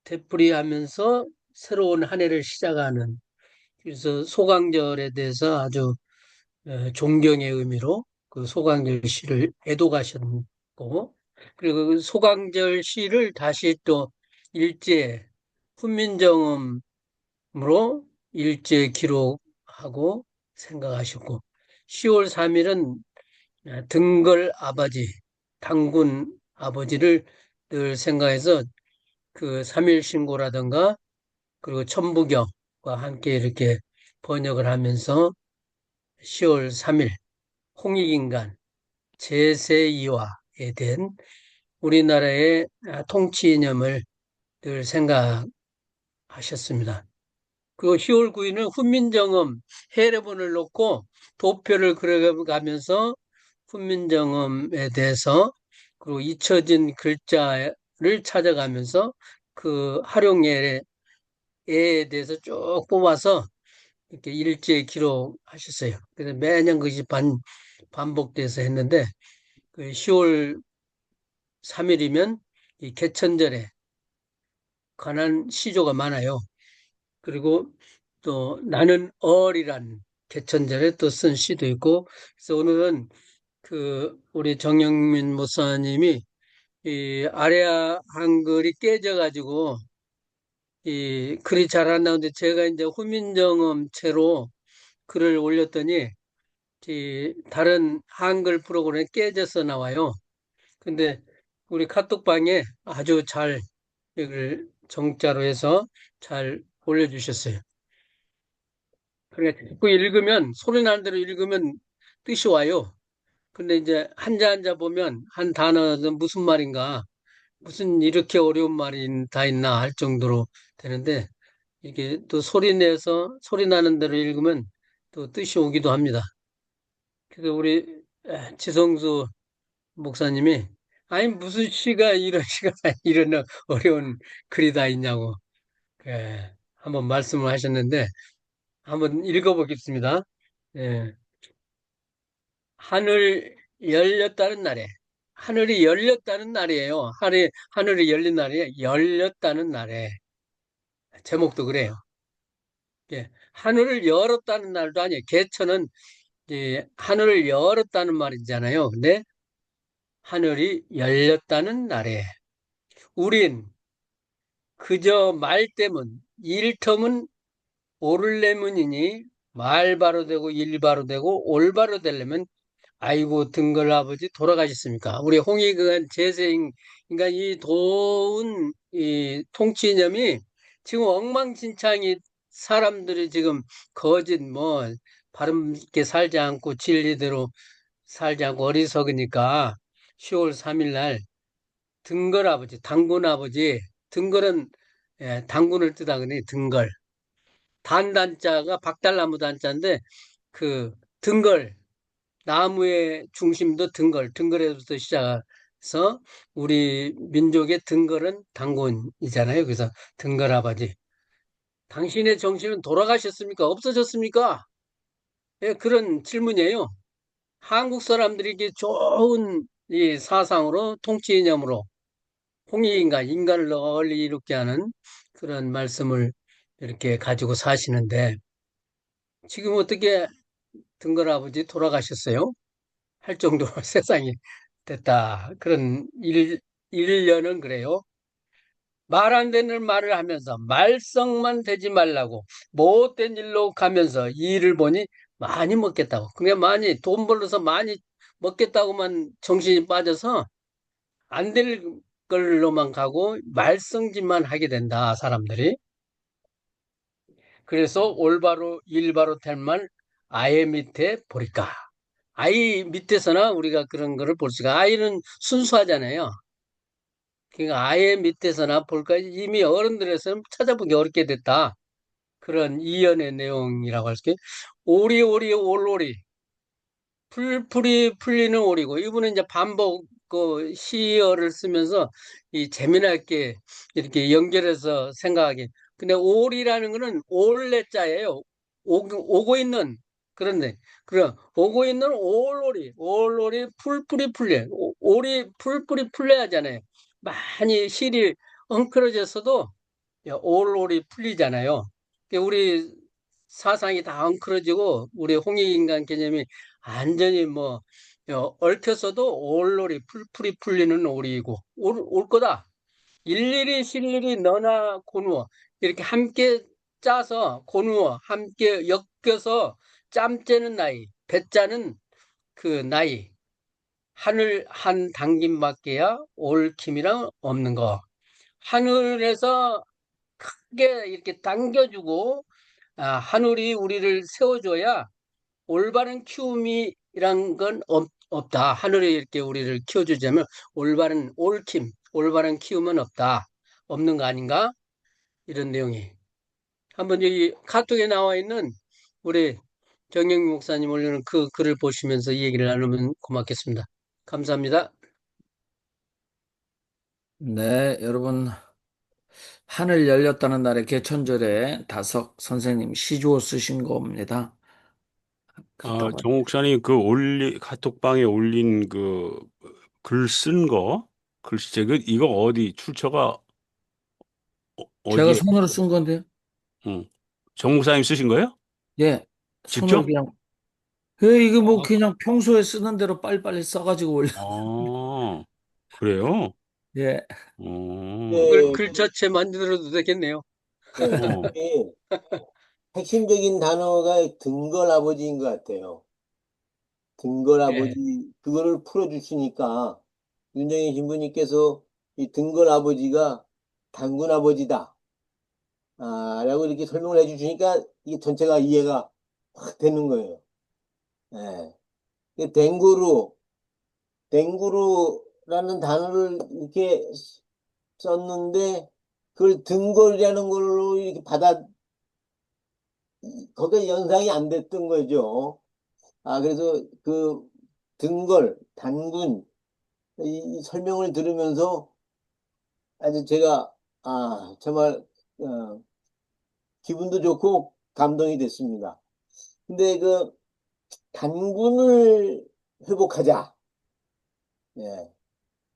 되풀이하면서 새로운 한 해를 시작하는 그래서 소강절에 대해서 아주 존경의 의미로 그 소강절 시를 애독하셨고 그리고 그 소강절 시를 다시 또 일제 훈민정음으로 일제 기록하고 생각하셨고 10월 3일은 등걸 아버지, 당군 아버지를 늘 생각해서 그 3일 신고라든가 그리고 천부경과 함께 이렇게 번역을 하면서 10월 3일 홍익인간 제세이화에 대한 우리나라의 통치 이념을 늘 생각하셨습니다. 그리고 10월 9일은 훈민정음 해례본을 놓고 도표를 그려가면서 훈민정음에 대해서 그리고 잊혀진 글자를 찾아가면서 그 활용에 대해서 쭉 뽑아서 이렇게 일제에 기록하셨어요. 그래서 매년 그것이 반복돼서 했는데 그 10월 3일이면 이 개천절에 관한 시조가 많아요. 그리고 또 나는 얼이란 개천절에 또 쓴 시도 있고 그래서 오늘은 그 우리 정영민 목사님이 이 아래아 한글이 깨져가지고 이 글이 잘 안 나오는데 제가 이제 후민정음체로 글을 올렸더니 이 다른 한글 프로그램에 깨져서 나와요. 근데 우리 카톡방에 아주 잘 이걸 정자로 해서 잘 올려주셨어요. 그러니까 자꾸 읽으면 소리 나는 대로 읽으면 뜻이 와요. 근데 이제 한자 한자 보면 한 단어는 무슨 말인가, 무슨 이렇게 어려운 말이 다 있나 할 정도로 되는데 이게 또 소리 내서 소리 나는 대로 읽으면 또 뜻이 오기도 합니다. 그래서 우리 지성수 목사님이 아니 무슨 시가 이런 시가 이런 어려운 글이 다 있냐고 한번 말씀을 하셨는데 한번 읽어보겠습니다. 예, 하늘 열렸다는 날에 하늘이 열렸다는 날이에요. 하늘이 열린 날이 열렸다는 날에 제목도 그래요. 예, 하늘을 열었다는 날도 아니에요. 개천은 하늘을 열었다는 말이잖아요. 근데 하늘이 열렸다는 날에 우린 그저 말 때문 일터문 오를래문이니 말 바로 되고 일 바로 되고 올 바로 되려면 아이고 등걸 아버지 돌아가셨습니까? 우리 홍익은 재생 그러니까 이 도운 이 통치 이념이 지금 엉망진창이 사람들이 지금 거짓 뭐 바른 있게 살지 않고 진리대로 살지 않고 어리석으니까 10월 3일 날 등걸 아버지 당군 아버지 등걸은 당군을 뜻하거든요. 등걸 단단자가 박달나무 단자인데 그 등걸 나무의 중심도 등걸에서부터 시작해서 우리 민족의 등걸은 당군이잖아요. 그래서 등걸 아버지. 당신의 정신은 돌아가셨습니까? 없어졌습니까? 예, 그런 질문이에요. 한국 사람들에게 좋은 이 사상으로 통치 이념으로 홍익인간, 인간을 널리 이롭게 하는 그런 말씀을 이렇게 가지고 사시는데 지금 어떻게 등걸 아버지 돌아가셨어요? 할 정도로 세상이 됐다. 그런 일련은 그래요. 말 안 되는 말을 하면서 말썽만 되지 말라고 못된 일로 가면서 이 일을 보니 많이 먹겠다고. 그게 많이 돈 벌어서 많이 먹겠다고만 정신이 빠져서 안 될 걸로만 가고 말썽짓만 하게 된다, 사람들이. 그래서 올바로 일바로 될 말 아예 밑에 보리까. 아이 밑에서나 우리가 그런 거를 볼 수가, 아이는 순수하잖아요. 그러니까 아예 밑에서나 볼까 이미 어른들에서는 찾아보기 어렵게 됐다. 그런 이연의 내용이라고 할 수 있게 오리오리 올오리 풀풀이 풀리는 오리고 이분은 이제 반복 그 시어를 쓰면서 이 재미나게 이렇게 연결해서 생각하기. 근데 올이라는 거는 올레자예요. 오고 있는 그런데 그럼 오고 있는 올오리 풀풀이 풀려 올이 풀풀이 풀려야 하잖아요. 많이 실이 엉클어졌어도 올올이 풀리잖아요. 우리 사상이 다 엉클어지고 우리 홍익인간 개념이 완전히 뭐 얽혀서도 올올이 풀풀이 풀리는 오리이고 올 거다. 일일이 실일이 너나 고누어 이렇게 함께 짜서 고누어 함께 엮여서 짬째는 나이 배짜는 그 나이 하늘 한 당김밖에야 옳킴이랑 없는 거. 하늘에서 크게 이렇게 당겨주고 하늘이 우리를 세워줘야 올바른 키움이란 건 없다. 하늘이 이렇게 우리를 키워주자면 올바른 옳킴, 올바른 키움은 없다. 없는 거 아닌가? 이런 내용이. 한번 여기 카톡에 나와 있는 우리 정영 목사님 올리는 그 글을 보시면서 이 얘기를 나누면 고맙겠습니다. 감사합니다. 네, 여러분 하늘 열렸다는 날의 개천절에 다석 선생님 시조 쓰신 겁니다. 그렇다고 정 목사님 그 카톡방에 올린 그 글 쓴 거, 글씨, 이거 어디 출처가 제가 어디에? 손으로 쓴 건데요. 응. 정 목사님 쓰신 거예요? 예, 손으로 직접? 그냥 이거 뭐 아, 그냥 평소에 쓰는 대로 빨리빨리 써가지고 올려. 그래요? 예, 어, 글 자체 만들어도 되겠네요. 어, 예, 핵심적인 단어가 등걸 아버지인 것 같아요. 등걸 예. 아버지, 그거를 풀어주시니까 윤정희 신부님께서 이 등걸 아버지가 당군 아버지다. 라고 이렇게 설명을 해주시니까 이게 전체가 이해가 확 되는 거예요. 예. 댕구루라는 단어를 이렇게 썼는데 그걸 등걸이라는 걸로 이렇게 거기에 연상이 안 됐던 거죠. 그래서 그 등걸, 단군 이 설명을 들으면서 아주 제가 정말 기분도 좋고 감동이 됐습니다. 근데 그 단군을 회복하자. 예.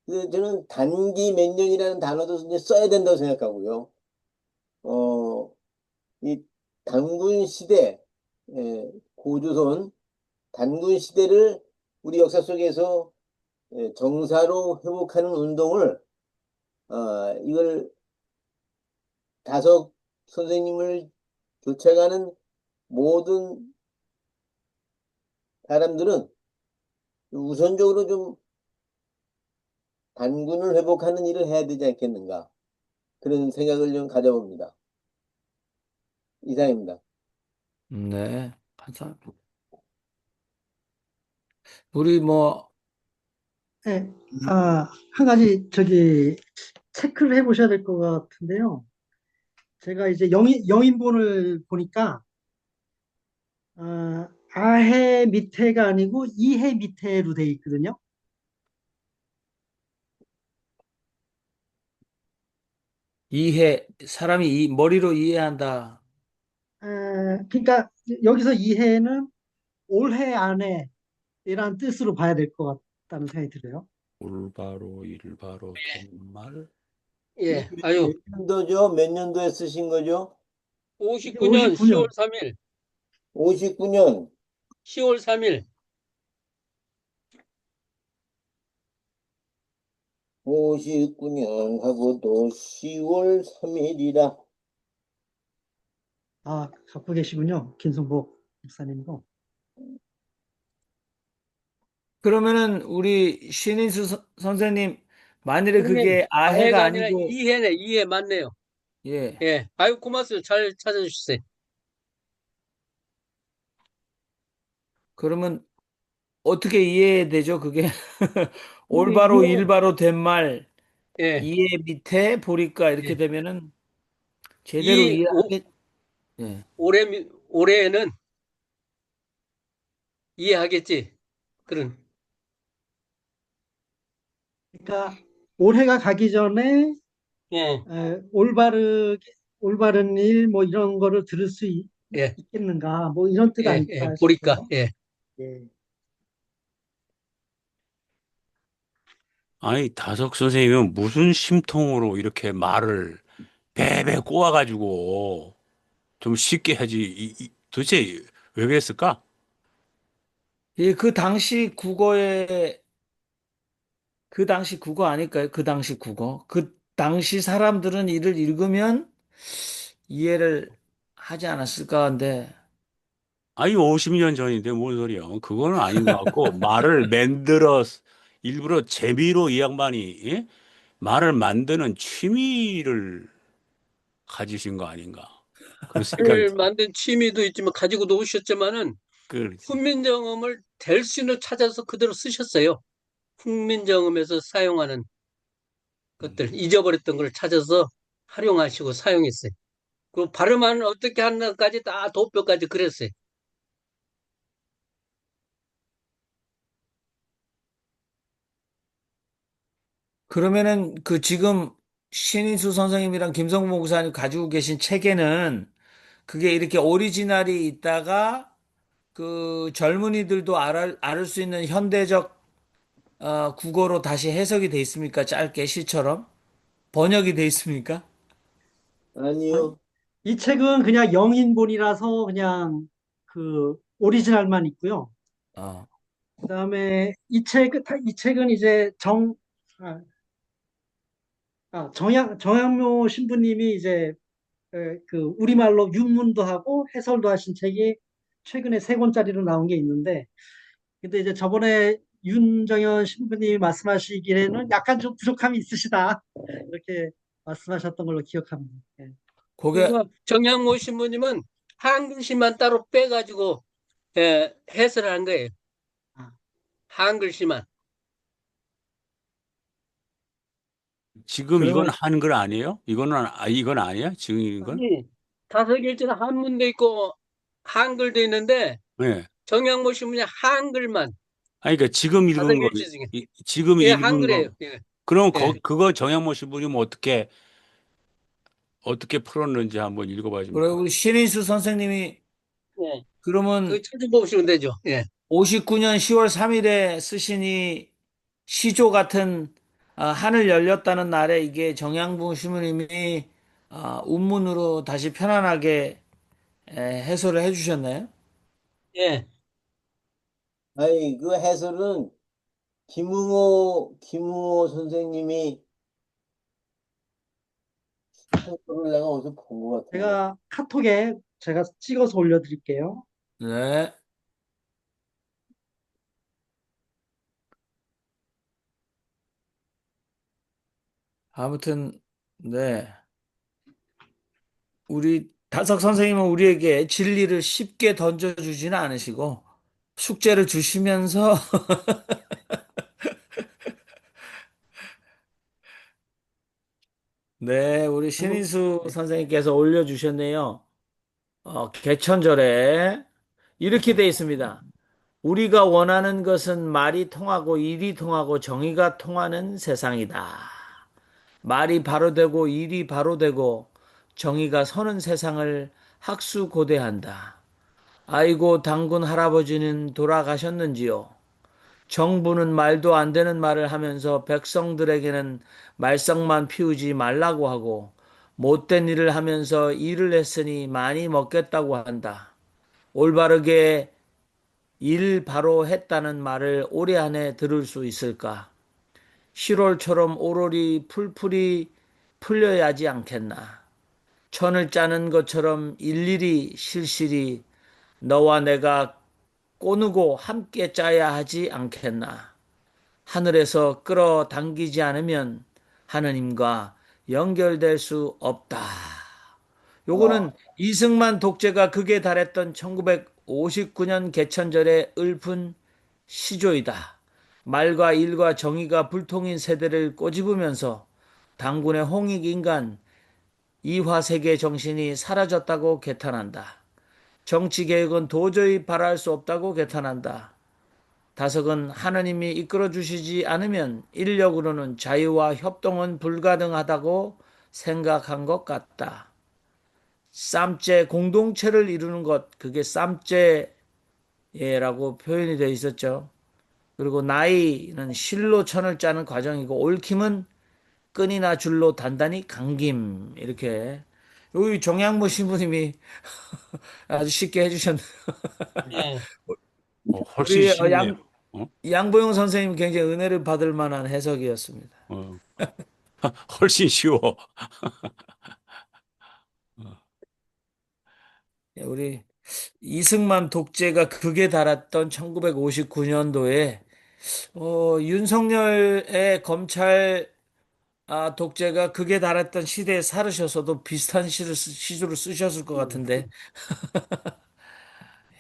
근데 저는 단기 몇 년이라는 단어도 이제 써야 된다고 생각하고요. 이 단군 시대, 고조선 단군 시대를 우리 역사 속에서 정사로 회복하는 운동을 이걸 다섯 선생님을 쫓아가는 모든 사람들은 우선적으로 좀 단군을 회복하는 일을 해야 되지 않겠는가 그런 생각을 좀 가져봅니다. 이상입니다. 네. 감사합니다. 우리 뭐 네, 한 가지 체크를 해보셔야 될 것 같은데요. 제가 이제 영인본을 보니까 아해 밑에가 아니고 이해 밑에로 돼 있거든요. 사람이 머리로 이해한다. 그러니까 여기서 이해는 올해 안에 이란 뜻으로 봐야 될 것 같다는 생각이 들어요. 올바로 일바로 된말. 예, 몇 아유, 년도죠? 몇 년도에 쓰신 거죠? 59년 10월 3일, 59년 10월 3일. 59년 하고도 10월 3일이라. 갖고 계시군요. 김성복 목사님도. 그러면은 우리 신인수 선생님 만일에 형님, 그게 아해가 아해가 아니라 아니고 이해네, 이해 맞네요. 예. 예, 아유, 고맙습니다. 잘 찾아주셨어요. 그러면 어떻게 이해되죠? 그게 올바로 일바로 된 말 예, 이해 밑에 보니까 이렇게 예. 되면은 제대로 이해하게 예. 올해에는 이해하겠지. 그런, 그러니까 올해가 가기 전에 예, 올바른 일 뭐 이런 거를 들을 수 예, 있겠는가 뭐 이런 뜻 예, 예, 아닐까 보니까, 싶어요. 예. 예. 아니, 다석 선생님은 무슨 심통으로 이렇게 말을 베베 꼬아가지고 좀 쉽게 하지. 도대체 왜 그랬을까? 예, 그 당시 국어 아닐까요? 그 당시 국어. 그 당시 사람들은 이를 읽으면 이해를 하지 않았을까 한데 아니, 50년 전인데 뭔 소리야. 그거는 아닌 것 같고, 말을 만들어, 일부러 재미로 이 양반이, 예? 말을 만드는 취미를 가지신 거 아닌가. 그런 생각이 을 들어. 만든 취미도 있지만 가지고도 오셨지만은 그렇지. 훈민정음을 될 수 있는 찾아서 그대로 쓰셨어요. 훈민정음에서 사용하는 것들, 잊어버렸던 걸 찾아서 활용하시고 사용했어요. 그 발음은 어떻게 하는가까지 다 도표까지 그랬어요. 그러면은 그 지금 신인수 선생님이랑 김성모 목사님 가지고 계신 책에는 그게 이렇게 오리지널이 있다가 그 젊은이들도 알을 수 있는 현대적 국어로 다시 해석이 돼 있습니까? 짧게 시처럼 번역이 돼 있습니까? 아니요. 이 책은 그냥 영인본이라서 그냥 그 오리지널만 있고요. 어. 그다음에 이 책은 이제 아, 정양묘 신부님이 이제 그 우리말로 윤문도 하고 해설도 하신 책이 최근에 세 권짜리로 나온 게 있는데, 근데 이제 저번에 윤정현 신부님이 말씀하시기에는 약간 좀 부족함이 있으시다 이렇게 말씀하셨던 걸로 기억합니다. 예. 그게 그러니까 정양모 신부님은 한글씨만 따로 빼가지고 해설을 한 거예요. 아, 한글씨만. 지금 이건 그러면 한글 아니에요? 이건 아니야? 지금 이건? 아니, 다섯 글자는 한문도 있고 한글도 있는데 네. 정양모 신부님 한글만 아니, 그러니까 지금 읽은 거, 400페이지 중에. 지금 예, 읽은 한글이에요. 거, 예, 그럼 예, 그거 정양모 신부님 어떻게 풀었는지 한번 읽어봐 주면 그리고 우리 좋겠어요. 신인수 선생님이 예. 그러면 그 찾아보시면 되죠. 예, 59년 10월 3일에 쓰신 이 시조 같은 하늘 열렸다는 날에 이게 정양부 신부님이 운문으로 다시 편안하게 해설을 해주셨나요? 예. 아니, 그 해설은 김웅호 선생님이 한 거를 내가 어디서 본 것 같은데. 제가 카톡에 제가 찍어서 올려드릴게요. 네. 아무튼 네. 우리 다석 선생님은 우리에게 진리를 쉽게 던져주지는 않으시고 숙제를 주시면서 네, 우리 한국, 신인수 선생님께서 올려주셨네요. 개천절에 이렇게 돼 있습니다. 우리가 원하는 것은 말이 통하고 일이 통하고 정의가 통하는 세상이다. 말이 바로 되고 일이 바로 되고 정의가 서는 세상을 학수고대한다. 아이고, 당군 할아버지는 돌아가셨는지요? 정부는 말도 안 되는 말을 하면서 백성들에게는 말썽만 피우지 말라고 하고 못된 일을 하면서 일을 했으니 많이 먹겠다고 한다. 올바르게 일 바로 했다는 말을 올해 안에 들을 수 있을까? 10월처럼 오롤이 풀풀이 풀려야지 않겠나? 천을 짜는 것처럼 일일이 실실이 너와 내가 꼬누고 함께 짜야 하지 않겠나? 하늘에서 끌어당기지 않으면 하느님과 연결될 수 없다. 요거는 와, 이승만 독재가 극에 달했던 1959년 개천절의 읊은 시조이다. 말과 일과 정의가 불통인 세대를 꼬집으면서 당군의 홍익인간 이화세계 정신이 사라졌다고 개탄한다. 정치개혁은 도저히 바랄 수 없다고 개탄한다. 다석은 하느님이 이끌어 주시지 않으면 인력으로는 자유와 협동은 불가능하다고 생각한 것 같다. 쌈째 공동체를 이루는 것, 그게 쌈째라고 표현이 되어 있었죠. 그리고 나이는 실로 천을 짜는 과정이고 옳힘은 끈이나 줄로 단단히 감김 이렇게 여기 정양모 신부님이 아주 쉽게 해주셨네요. 예. 훨씬 우리 쉽네요. 어? 양보영 선생님 굉장히 은혜를 받을 만한 해석이었습니다. 어, 훨씬 쉬워. 예, 우리 이승만 독재가 극에 달했던 1959년도에 윤석열의 검찰 독재가 극에 달했던 시대에 살으셔서도 비슷한 시조를 쓰셨을 것 같은데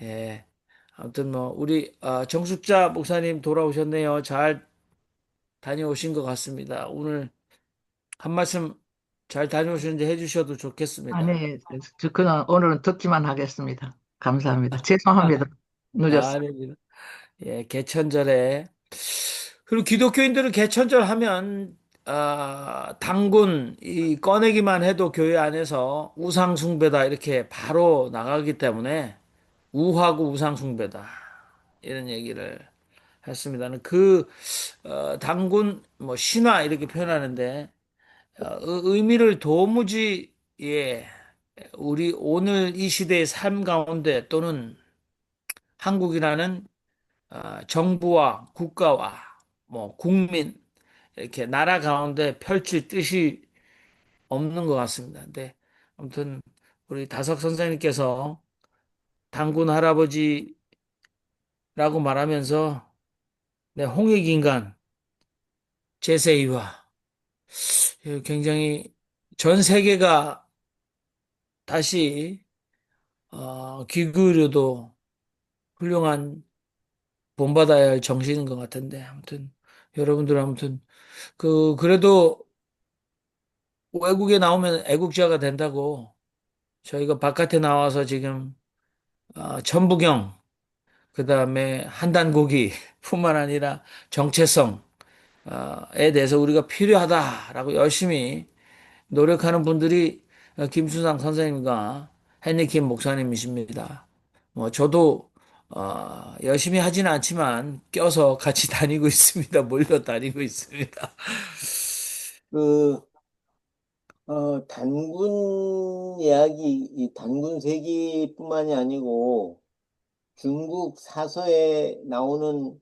예. 아무튼 뭐 우리 정숙자 목사님 돌아오셨네요. 잘 다녀오신 것 같습니다. 오늘 한 말씀 잘 다녀오셨는지 해주셔도 좋겠습니다. 아니, 그는 오늘은 듣기만 하겠습니다. 감사합니다. 죄송합니다. 늦었어요. 아닙니다. 예, 개천절에 그리고 기독교인들은 개천절 하면 단군 이 꺼내기만 해도 교회 안에서 우상 숭배다 이렇게 바로 나가기 때문에 우하고 우상 숭배다 이런 얘기를 했습니다는 단군 뭐 신화 이렇게 표현하는데 의미를 도무지 예 우리 오늘 이 시대의 삶 가운데 또는 한국이라는 정부와 국가와 뭐 국민 이렇게 나라 가운데 펼칠 뜻이 없는 것 같습니다. 근데 아무튼 우리 다석 선생님께서 당군 할아버지라고 말하면서 네, 홍익인간 제세이와 굉장히 전 세계가 다시 귀 기울여도 훌륭한 본받아야 할 정신인 것 같은데 아무튼 여러분들 아무튼 그래도 외국에 나오면 애국자가 된다고 저희가 바깥에 나와서 지금 천부경 그다음에 한단고기뿐만 아니라 정체성에 대해서 우리가 필요하다라고 열심히 노력하는 분들이 김수상 선생님과 헨리킴 목사님이십니다. 뭐 저도 열심히 하지는 않지만 껴서 같이 다니고 있습니다. 몰려 다니고 있습니다. 그, 단군 이야기, 이 단군 세기뿐만이 아니고 중국 사서에 나오는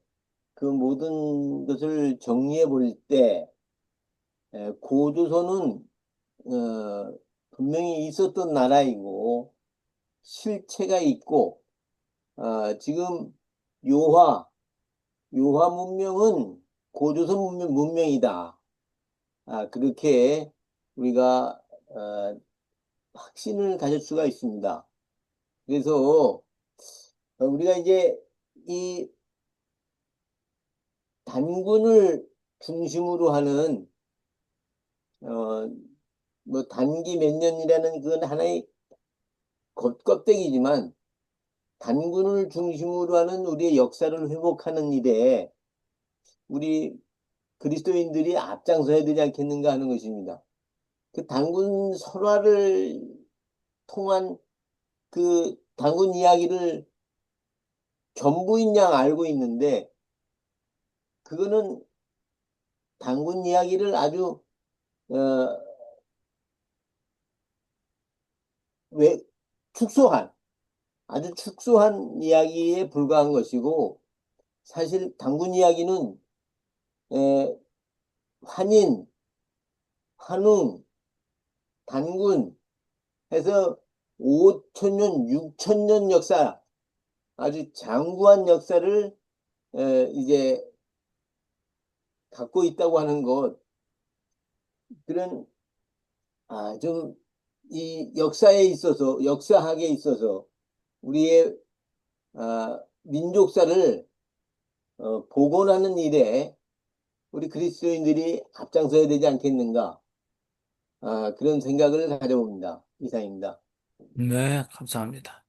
그 모든 것을 정리해 볼 때, 고조선은, 분명히 있었던 나라이고, 실체가 있고, 지금 요화, 요화 문명은 고조선 문명이다. 그렇게 우리가 확신을 가질 수가 있습니다. 그래서 우리가 이제 이 단군을 중심으로 하는 뭐 단기 몇 년이라는 그건 하나의 껍데기지만 단군을 중심으로 하는 우리의 역사를 회복하는 일에 우리 그리스도인들이 앞장서야 되지 않겠는가 하는 것입니다. 그 단군 설화를 통한 그 단군 이야기를 전부인 양 알고 있는데 그거는 단군 이야기를 아주 어, 왜 축소한 아주 축소한 이야기에 불과한 것이고 사실 단군 이야기는 에, 환인, 환웅, 단군 해서 5천년, 6천년 역사 아주 장구한 역사를 이제 갖고 있다고 하는 것 그런 좀 이 역사에 있어서 역사학에 있어서 우리의 민족사를 복원하는 일에 우리 그리스도인들이 앞장서야 되지 않겠는가 그런 생각을 가져봅니다. 이상입니다. 네, 감사합니다.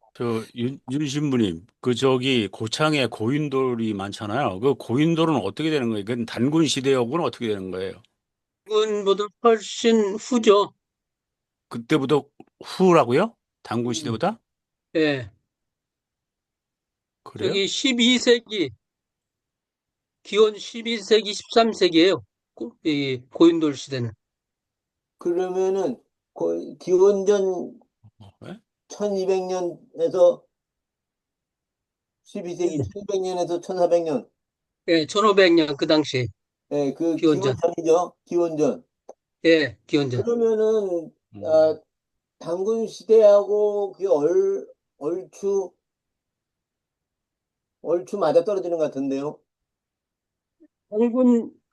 윤 신부님, 고창에 고인돌이 많잖아요. 그 고인돌은 어떻게 되는 거예요? 그건 단군 시대하고는 어떻게 되는 거예요? 단군보다 훨씬 후죠. 그때보다 후라고요? 단군 음, 시대보다? 예. 그래요? 저기 12세기, 기원 12세기, 13세기예요. 이 고인돌 시대는. 그러면은 기원전 네? 1200년에서 12세기 1200년에서 1400년 예, 1500년 그 당시 그 기원전. 기원전이죠. 기원전. 예, 기원전. 그러면은 음. 단군 시대하고 그 얼추 맞아 떨어지는 것 같은데요.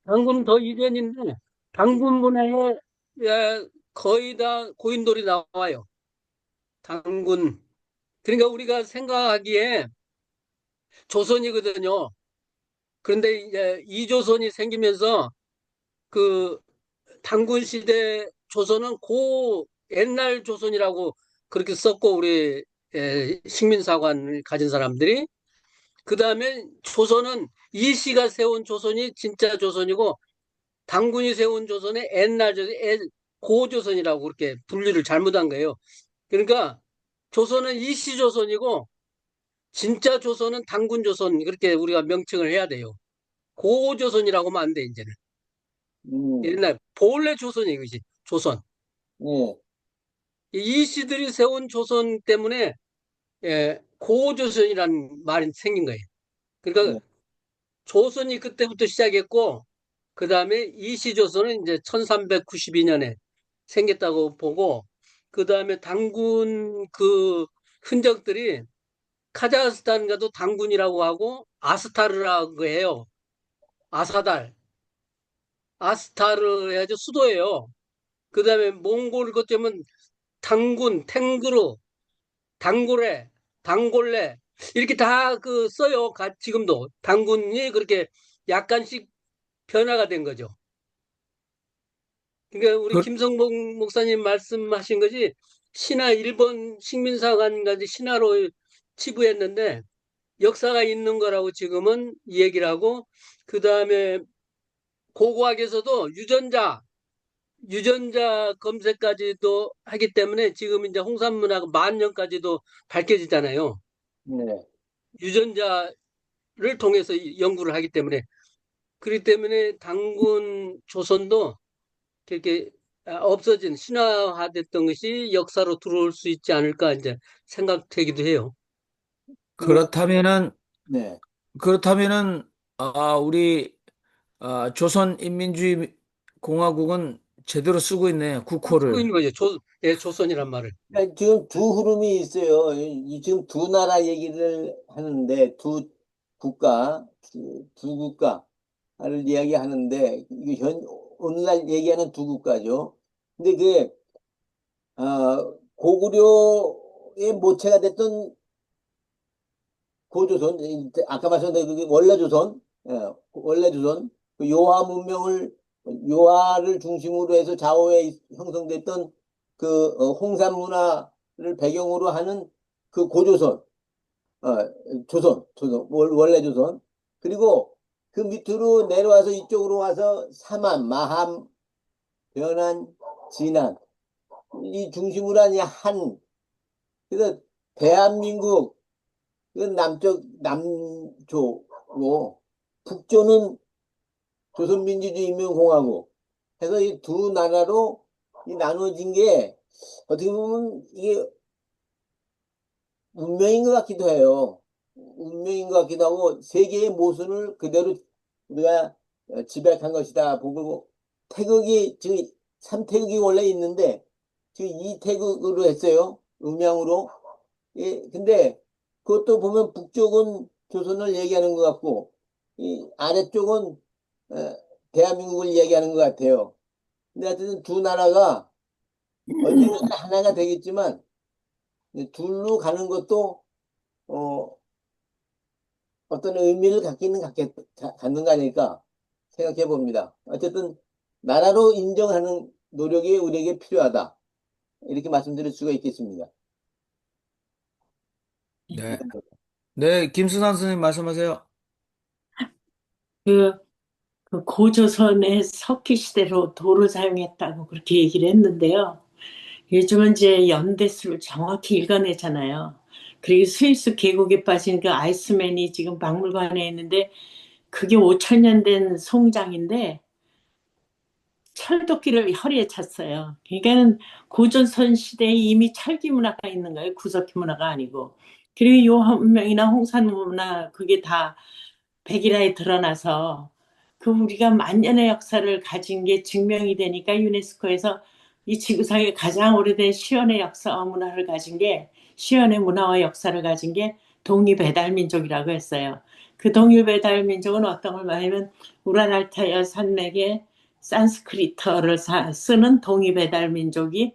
당군 더 이전인데, 당군 문화에 예, 거의 다 고인돌이 나와요. 당군. 그러니까 우리가 생각하기에 조선이거든요. 그런데 이제 이조선이 생기면서 그 당군 시대 조선은 고 옛날 조선이라고 그렇게 썼고 우리 식민사관을 가진 사람들이 그 다음에 조선은 이씨가 세운 조선이 진짜 조선이고 당군이 세운 조선의 옛날 조선, 고조선이라고 그렇게 분류를 잘못한 거예요. 그러니까 조선은 이씨 조선이고 진짜 조선은 당군 조선 그렇게 우리가 명칭을 해야 돼요. 고조선이라고 하면 안 돼, 이제는. 음, 옛날 본래 조선이 그지 조선. 네, 이 씨들이 세운 조선 때문에 고조선이라는 말이 생긴 거예요. 네, 그러니까 조선이 그때부터 시작했고 그 다음에 이시조선은 이제 1392년에 생겼다고 보고 그 다음에 당군 그 흔적들이 카자흐스탄 가도 당군이라고 하고 아스타르라고 해요. 아사달, 아스타르 해야죠 수도예요. 그 다음에 몽골 거점은 당군, 탱그루, 당고레, 당골레 이렇게 다 그 써요. 지금도 당군이 그렇게 약간씩 변화가 된 거죠. 그러니까 우리 그, 김성복 목사님 말씀하신 것이 신화 일본 식민사관까지 신화로 치부했는데 역사가 있는 거라고 지금은 얘기를 하고, 그 다음에 고고학에서도 유전자 검색까지도 하기 때문에 지금 이제 홍산문화가 만년까지도 밝혀지잖아요. 네. 유전자를 통해서 연구를 하기 때문에. 그렇기 때문에 당군 조선도 그렇게 없어진, 신화화됐던 것이 역사로 들어올 수 있지 않을까 이제 생각되기도 해요. 그렇다면은 네. 그렇다면은 우리 조선인민주의 공화국은 제대로 쓰고 있네, 쓰고 국호를. 있는 거죠. 예, 조선이란 말을. 그러니까 지금 두 흐름이 있어요. 지금 두 나라 얘기를 하는데, 두 국가를 이야기하는데, 오늘날 얘기하는 두 국가죠. 근데 그게, 고구려의 모체가 됐던 고조선, 아까 말씀드린 그 원래조선, 원래조선, 그 요하를 중심으로 해서 좌우에 형성됐던 그 홍산 문화를 배경으로 하는 그 고조선, 원래조선. 그리고 그 밑으로 내려와서 이쪽으로 와서 삼한, 마함, 변한, 진한, 이 중심으로 한 그래서 대한민국, 이건 남조고, 북조는 조선민주주의인민공화국 해서 이 두 나라로 나눠진 게 어떻게 보면 이게 운명인 것 같기도 해요. 운명인 것 같기도 하고, 세계의 모순을 그대로 우리가 지배한 것이다 보고, 태극이 지금 3태극이 원래 있는데 지금 2태극으로 했어요. 음양으로. 예, 근데 그것도 보면 북쪽은 조선을 얘기하는 것 같고, 이 아래쪽은 대한민국을 얘기하는 것 같아요. 근데 하여튼 두 나라가 언젠가 하나가 되겠지만, 둘로 가는 것도 어떤 의미를 갖는 거 아닐까 생각해 봅니다. 어쨌든 나라로 인정하는 노력이 우리에게 필요하다. 이렇게 말씀드릴 수가 있겠습니다. 네. 네, 김수산 선생님 말씀하세요. 그, 그 고조선의 석기 시대로 도를 사용했다고 그렇게 얘기를 했는데요. 요즘은 이제 연대수를 정확히 읽어내잖아요. 그리고 스위스 계곡에 빠진 그 아이스맨이 지금 박물관에 있는데 그게 5천 년 된 송장인데 철도끼를 허리에 찼어요. 그러니까는 고조선 시대에 이미 철기 문화가 있는 거예요. 구석기 문화가 아니고. 그리고 요한명이나 홍산 문화 그게 다 백일화에 드러나서 그 우리가 만년의 역사를 가진 게 증명이 되니까 유네스코에서 이 지구상에 가장 오래된 시연의 역사와 문화를 가진 게 시연의 문화와 역사를 가진 게 동이배달민족이라고 했어요. 그 동이배달민족은 어떤 걸 말하면 우라랄타야 산맥에 산스크리트어를 쓰는 동이배달민족이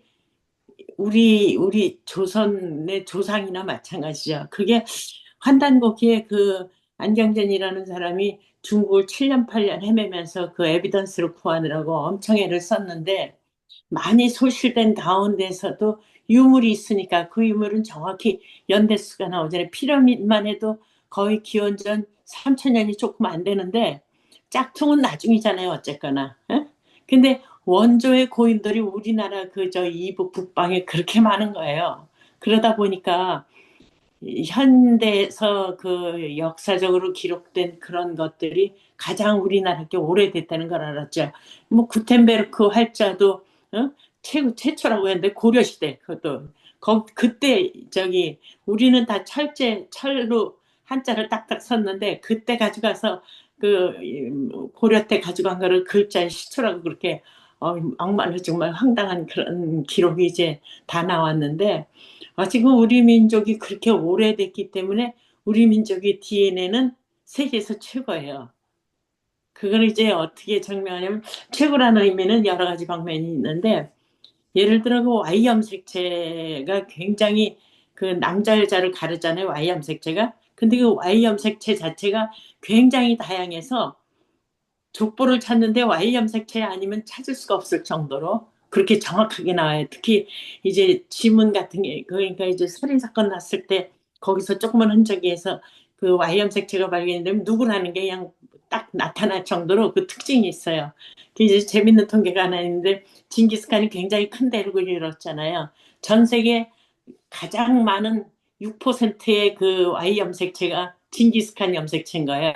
우리 조선의 조상이나 마찬가지죠. 그게 환단고기에 그 안경전이라는 사람이 중국을 7년 8년 헤매면서 그 에비던스를 구하느라고 엄청 애를 썼는데 많이 소실된 가운데서도 유물이 있으니까 그 유물은 정확히 연대수가 나오잖아요. 피라미드만 해도 거의 기원전 3천년이 조금 안 되는데 짝퉁은 나중이잖아요. 어쨌거나. 에? 근데 원조의 고인들이 우리나라 그저 이북 북방에 그렇게 많은 거예요. 그러다 보니까 현대에서 그 역사적으로 기록된 그런 것들이 가장 우리나라께 오래됐다는 걸 알았죠. 뭐 구텐베르크 활자도 최초라고 했는데 고려시대 그것도 그때 우리는 다 철로 한자를 딱딱 썼는데 그때 가져가서 그 고려 때 가져간 거를 글자의 시초라고 그렇게 정말로 정말 황당한 그런 기록이 이제 다 나왔는데 지금 우리 민족이 그렇게 오래됐기 때문에 우리 민족의 DNA는 세계에서 최고예요. 그걸 이제 어떻게 증명하냐면 최고라는 의미는 여러 가지 방면이 있는데 예를 들어 그 Y 염색체가 굉장히 그 남자 여자를 가르잖아요. Y 염색체가. 근데 그 Y 염색체 자체가 굉장히 다양해서 족보를 찾는데 Y 염색체 아니면 찾을 수가 없을 정도로 그렇게 정확하게 나와요. 특히 이제 지문 같은 게 그러니까 이제 살인 사건 났을 때 거기서 조그만 흔적이 해서 그 Y염색체가 발견되면 누구라는 게 그냥 딱 나타날 정도로 그 특징이 있어요. 그 이제 재밌는 통계가 하나 있는데 징기스칸이 굉장히 큰 대륙을 이뤘잖아요. 전 세계 가장 많은 6%의 그 Y염색체가 징기스칸 염색체인 거예요.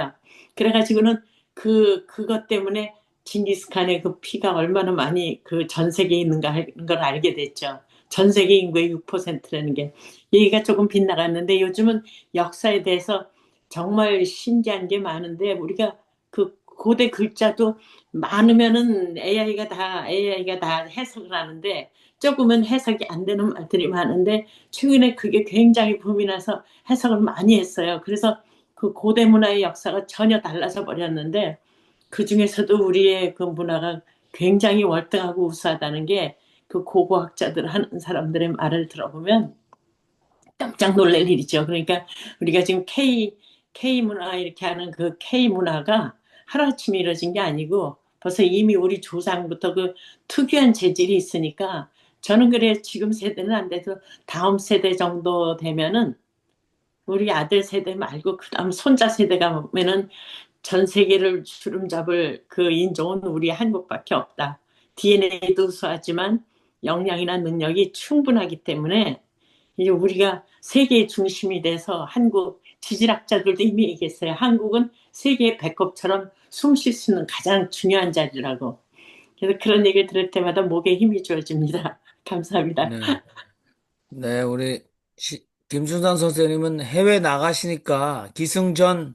그래가지고는 그것 때문에 징기스칸의 그 피가 얼마나 많이 그 전 세계에 있는가 하는 걸 알게 됐죠. 전 세계 인구의 6%라는 게. 얘기가 조금 빗나갔는데 요즘은 역사에 대해서 정말 신기한 게 많은데 우리가 그 고대 글자도 많으면은 AI가 다 해석을 하는데 조금은 해석이 안 되는 말들이 많은데 최근에 그게 굉장히 붐이 나서 해석을 많이 했어요. 그래서 그 고대 문화의 역사가 전혀 달라져 버렸는데 그 중에서도 우리의 그 문화가 굉장히 월등하고 우수하다는 게 그 고고학자들 하는 사람들의 말을 들어보면 깜짝 놀랄 일이죠. 그러니까 우리가 지금 K 문화 이렇게 하는 그 K 문화가 하루아침에 이루어진 게 아니고 벌써 이미 우리 조상부터 그 특유한 재질이 있으니까 저는 그래 지금 세대는 안 돼도 다음 세대 정도 되면은 우리 아들 세대 말고 그다음 손자 세대가 오면은 전 세계를 주름잡을 그 인종은 우리 한국밖에 없다. DNA도 우수하지만 역량이나 능력이 충분하기 때문에 이제 우리가 세계의 중심이 돼서 한국 지질학자들도 이미 얘기했어요. 한국은 세계의 배꼽처럼 숨 쉴 수 있는 가장 중요한 자리라고. 그래서 그런 얘기를 들을 때마다 목에 힘이 주어집니다. 감사합니다. 네. 네, 우리 김순산 선생님은 해외 나가시니까 기승전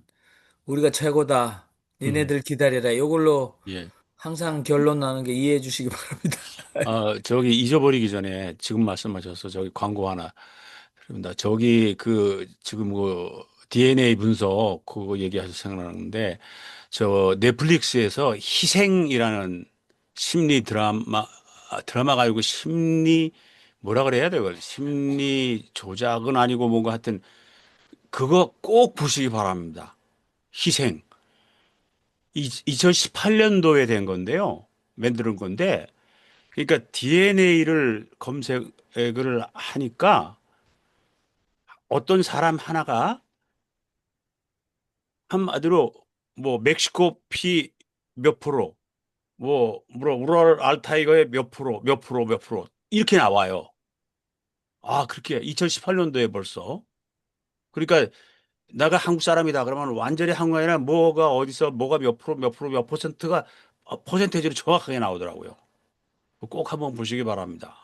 우리가 최고다. 니네들 기다려라. 이걸로 예. 항상 결론 나는 게 이해해 주시기 바랍니다. 저기 잊어버리기 전에 지금 말씀하셔서 저기 광고 하나 드립니다. 저기 지금 DNA 분석 그거 얘기하셔서 생각나는데 저 넷플릭스에서 희생이라는 심리 드라마가 아니고 뭐라 그래야 돼요? 심리 조작은 아니고 뭔가 하여튼 그거 꼭 보시기 바랍니다. 희생. 2018년도에 된 건데요. 만드는 건데 그러니까 DNA를 검색을 하니까 어떤 사람 하나가 한마디로 뭐 멕시코 피 몇 프로, 우랄 알타이거의 몇 프로 이렇게 나와요. 그렇게 2018년도에 벌써. 그러니까 내가 한국 사람이다 그러면 완전히 한국이 아니라 뭐가 어디서 뭐가 몇 퍼센트가 퍼센테이지로 정확하게 나오더라고요. 꼭 한번 보시기 바랍니다.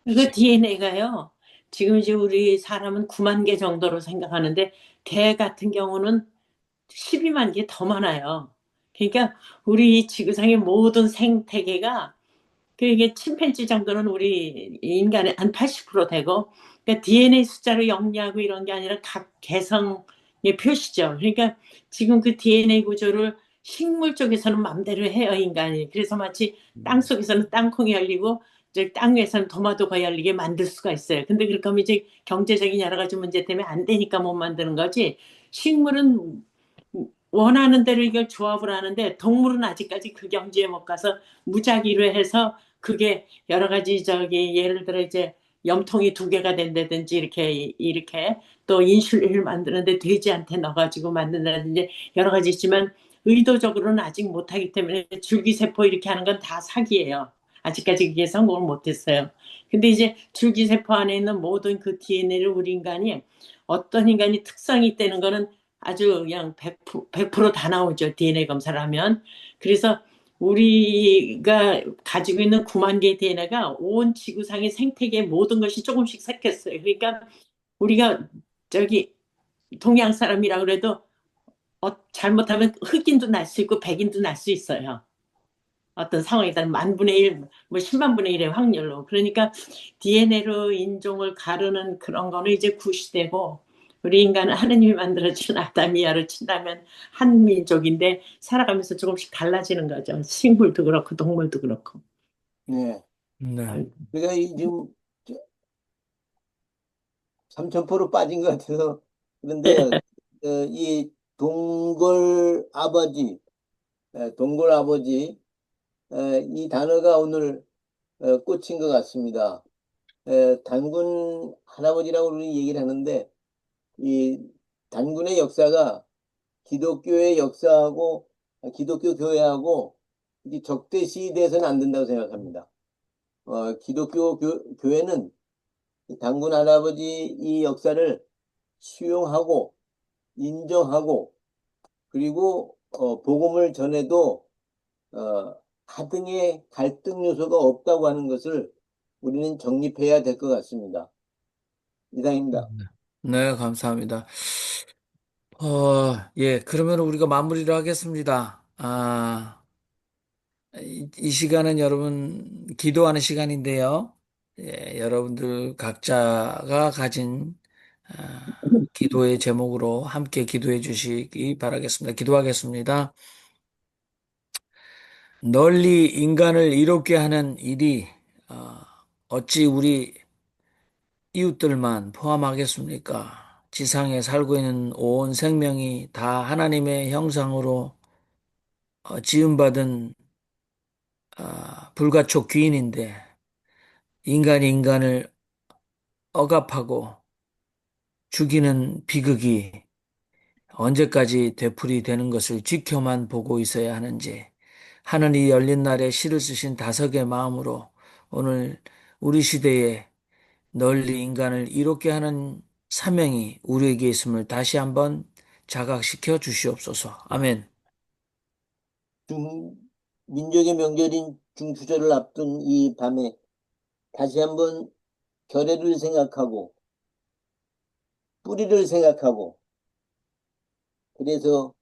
그 DNA가요. 지금 이제 우리 사람은 9만 개 정도로 생각하는데 개 같은 경우는 12만 개 더 많아요. 그러니까 우리 지구상의 모든 생태계가 이게 침팬지 정도는 우리 인간의 한 80% 되고 그러니까 DNA 숫자로 영리하고 이런 게 아니라 각 개성의 표시죠. 그러니까 지금 그 DNA 구조를 식물 쪽에서는 맘대로 해요, 인간이. 그래서 마치 땅 속에서는 땅콩이 열리고 땅 위에서는 토마토가 열리게 만들 수가 있어요. 근데 그렇게 하면 이제 경제적인 여러 가지 문제 때문에 안 되니까 못 만드는 거지. 식물은 원하는 대로 이걸 조합을 하는데 동물은 아직까지 그 경지에 못 가서 무작위로 해서 그게 여러 가지 예를 들어 이제 염통이 2개가 된다든지 이렇게 또 인슐린을 만드는데 돼지한테 넣어가지고 만든다든지 여러 가지 있지만 의도적으로는 아직 못하기 때문에 줄기세포 이렇게 하는 건 다 사기예요. 아직까지 그게 성공을 못했어요. 근데 이제 줄기세포 안에 있는 모든 그 DNA를 우리 인간이 어떤 인간이 특성이 있다는 거는 아주 그냥 100%다 나오죠. DNA 검사를 하면. 그래서 우리가 가지고 있는 9만 개의 DNA가 온 지구상의 생태계 모든 것이 조금씩 섞였어요. 그러니까 우리가 동양 사람이라 그래도 잘못하면 흑인도 날 수 있고 백인도 날 수 있어요. 어떤 상황에 따른 10,000분의 1, 뭐 100,000분의 1의 확률로. 그러니까 DNA로 인종을 가르는 그런 거는 이제 구시되고 우리 인간은 하느님이 만들어준 아담이야를 친다면 한 민족인데 살아가면서 조금씩 달라지는 거죠. 식물도 그렇고 동물도 그렇고. 네. 네. 그러니까 지금 3,000% 빠진 것 같아서 그런데 이 동골 아버지 이 단어가 오늘 꽂힌 것 같습니다. 단군 할아버지라고 우리 얘기를 하는데 이 단군의 역사가 기독교의 역사하고 기독교 교회하고 이게 적대시돼서는 안 된다고 생각합니다. 기독교 교회는 단군 할아버지 이 역사를 수용하고 인정하고 그리고 복음을 전해도 하등의 갈등 요소가 없다고 하는 것을 우리는 정립해야 될 것 같습니다. 이상입니다. 네, 감사합니다. 예, 그러면 우리가 마무리를 하겠습니다. 이 시간은 여러분 기도하는 시간인데요. 예, 여러분들 각자가 가진 기도의 제목으로 함께 기도해 주시기 바라겠습니다. 기도하겠습니다. 널리 인간을 이롭게 하는 일이 어찌 우리 이웃들만 포함하겠습니까? 지상에 살고 있는 온 생명이 다 하나님의 형상으로 지음받은 불가촉 귀인인데 인간이 인간을 억압하고 죽이는 비극이 언제까지 되풀이 되는 것을 지켜만 보고 있어야 하는지 하늘이 열린 날에 시를 쓰신 다섯의 마음으로 오늘 우리 시대에 널리 인간을 이롭게 하는 사명이 우리에게 있음을 다시 한번 자각시켜 주시옵소서. 아멘. 민족의 명절인 중추절을 앞둔 이 밤에 다시 한번 결의를 생각하고 뿌리를 생각하고 그래서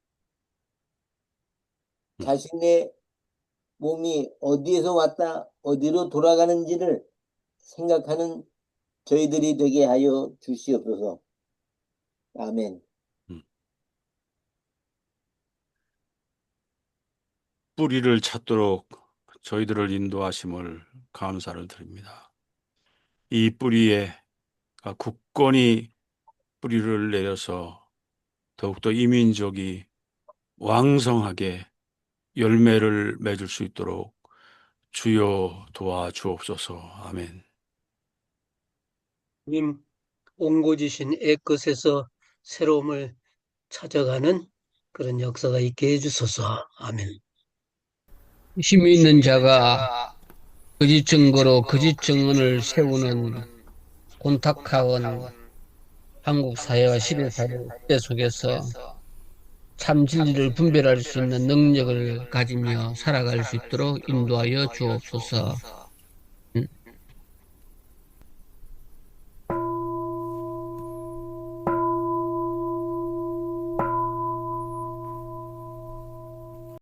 자신의 몸이 어디에서 왔다 어디로 돌아가는지를 생각하는 저희들이 되게 하여 주시옵소서. 아멘. 뿌리를 찾도록 저희들을 인도하심을 감사를 드립니다. 이 뿌리에 굳건히 뿌리를 내려서 더욱더 이민족이 왕성하게 열매를 맺을 수 있도록 주여 도와주옵소서. 아멘. 주님 옹고지신 애끝에서 새로움을 찾아가는 그런 역사가 있게 해주소서. 아멘. 힘이 있는 자가 거짓 증거로 거짓 증언을 세우는 곤탁하온 한국 사회와 시대 사회 속에서 참 진리를 분별할 수 있는 능력을 가지며 살아갈 수 있도록 인도하여 주옵소서.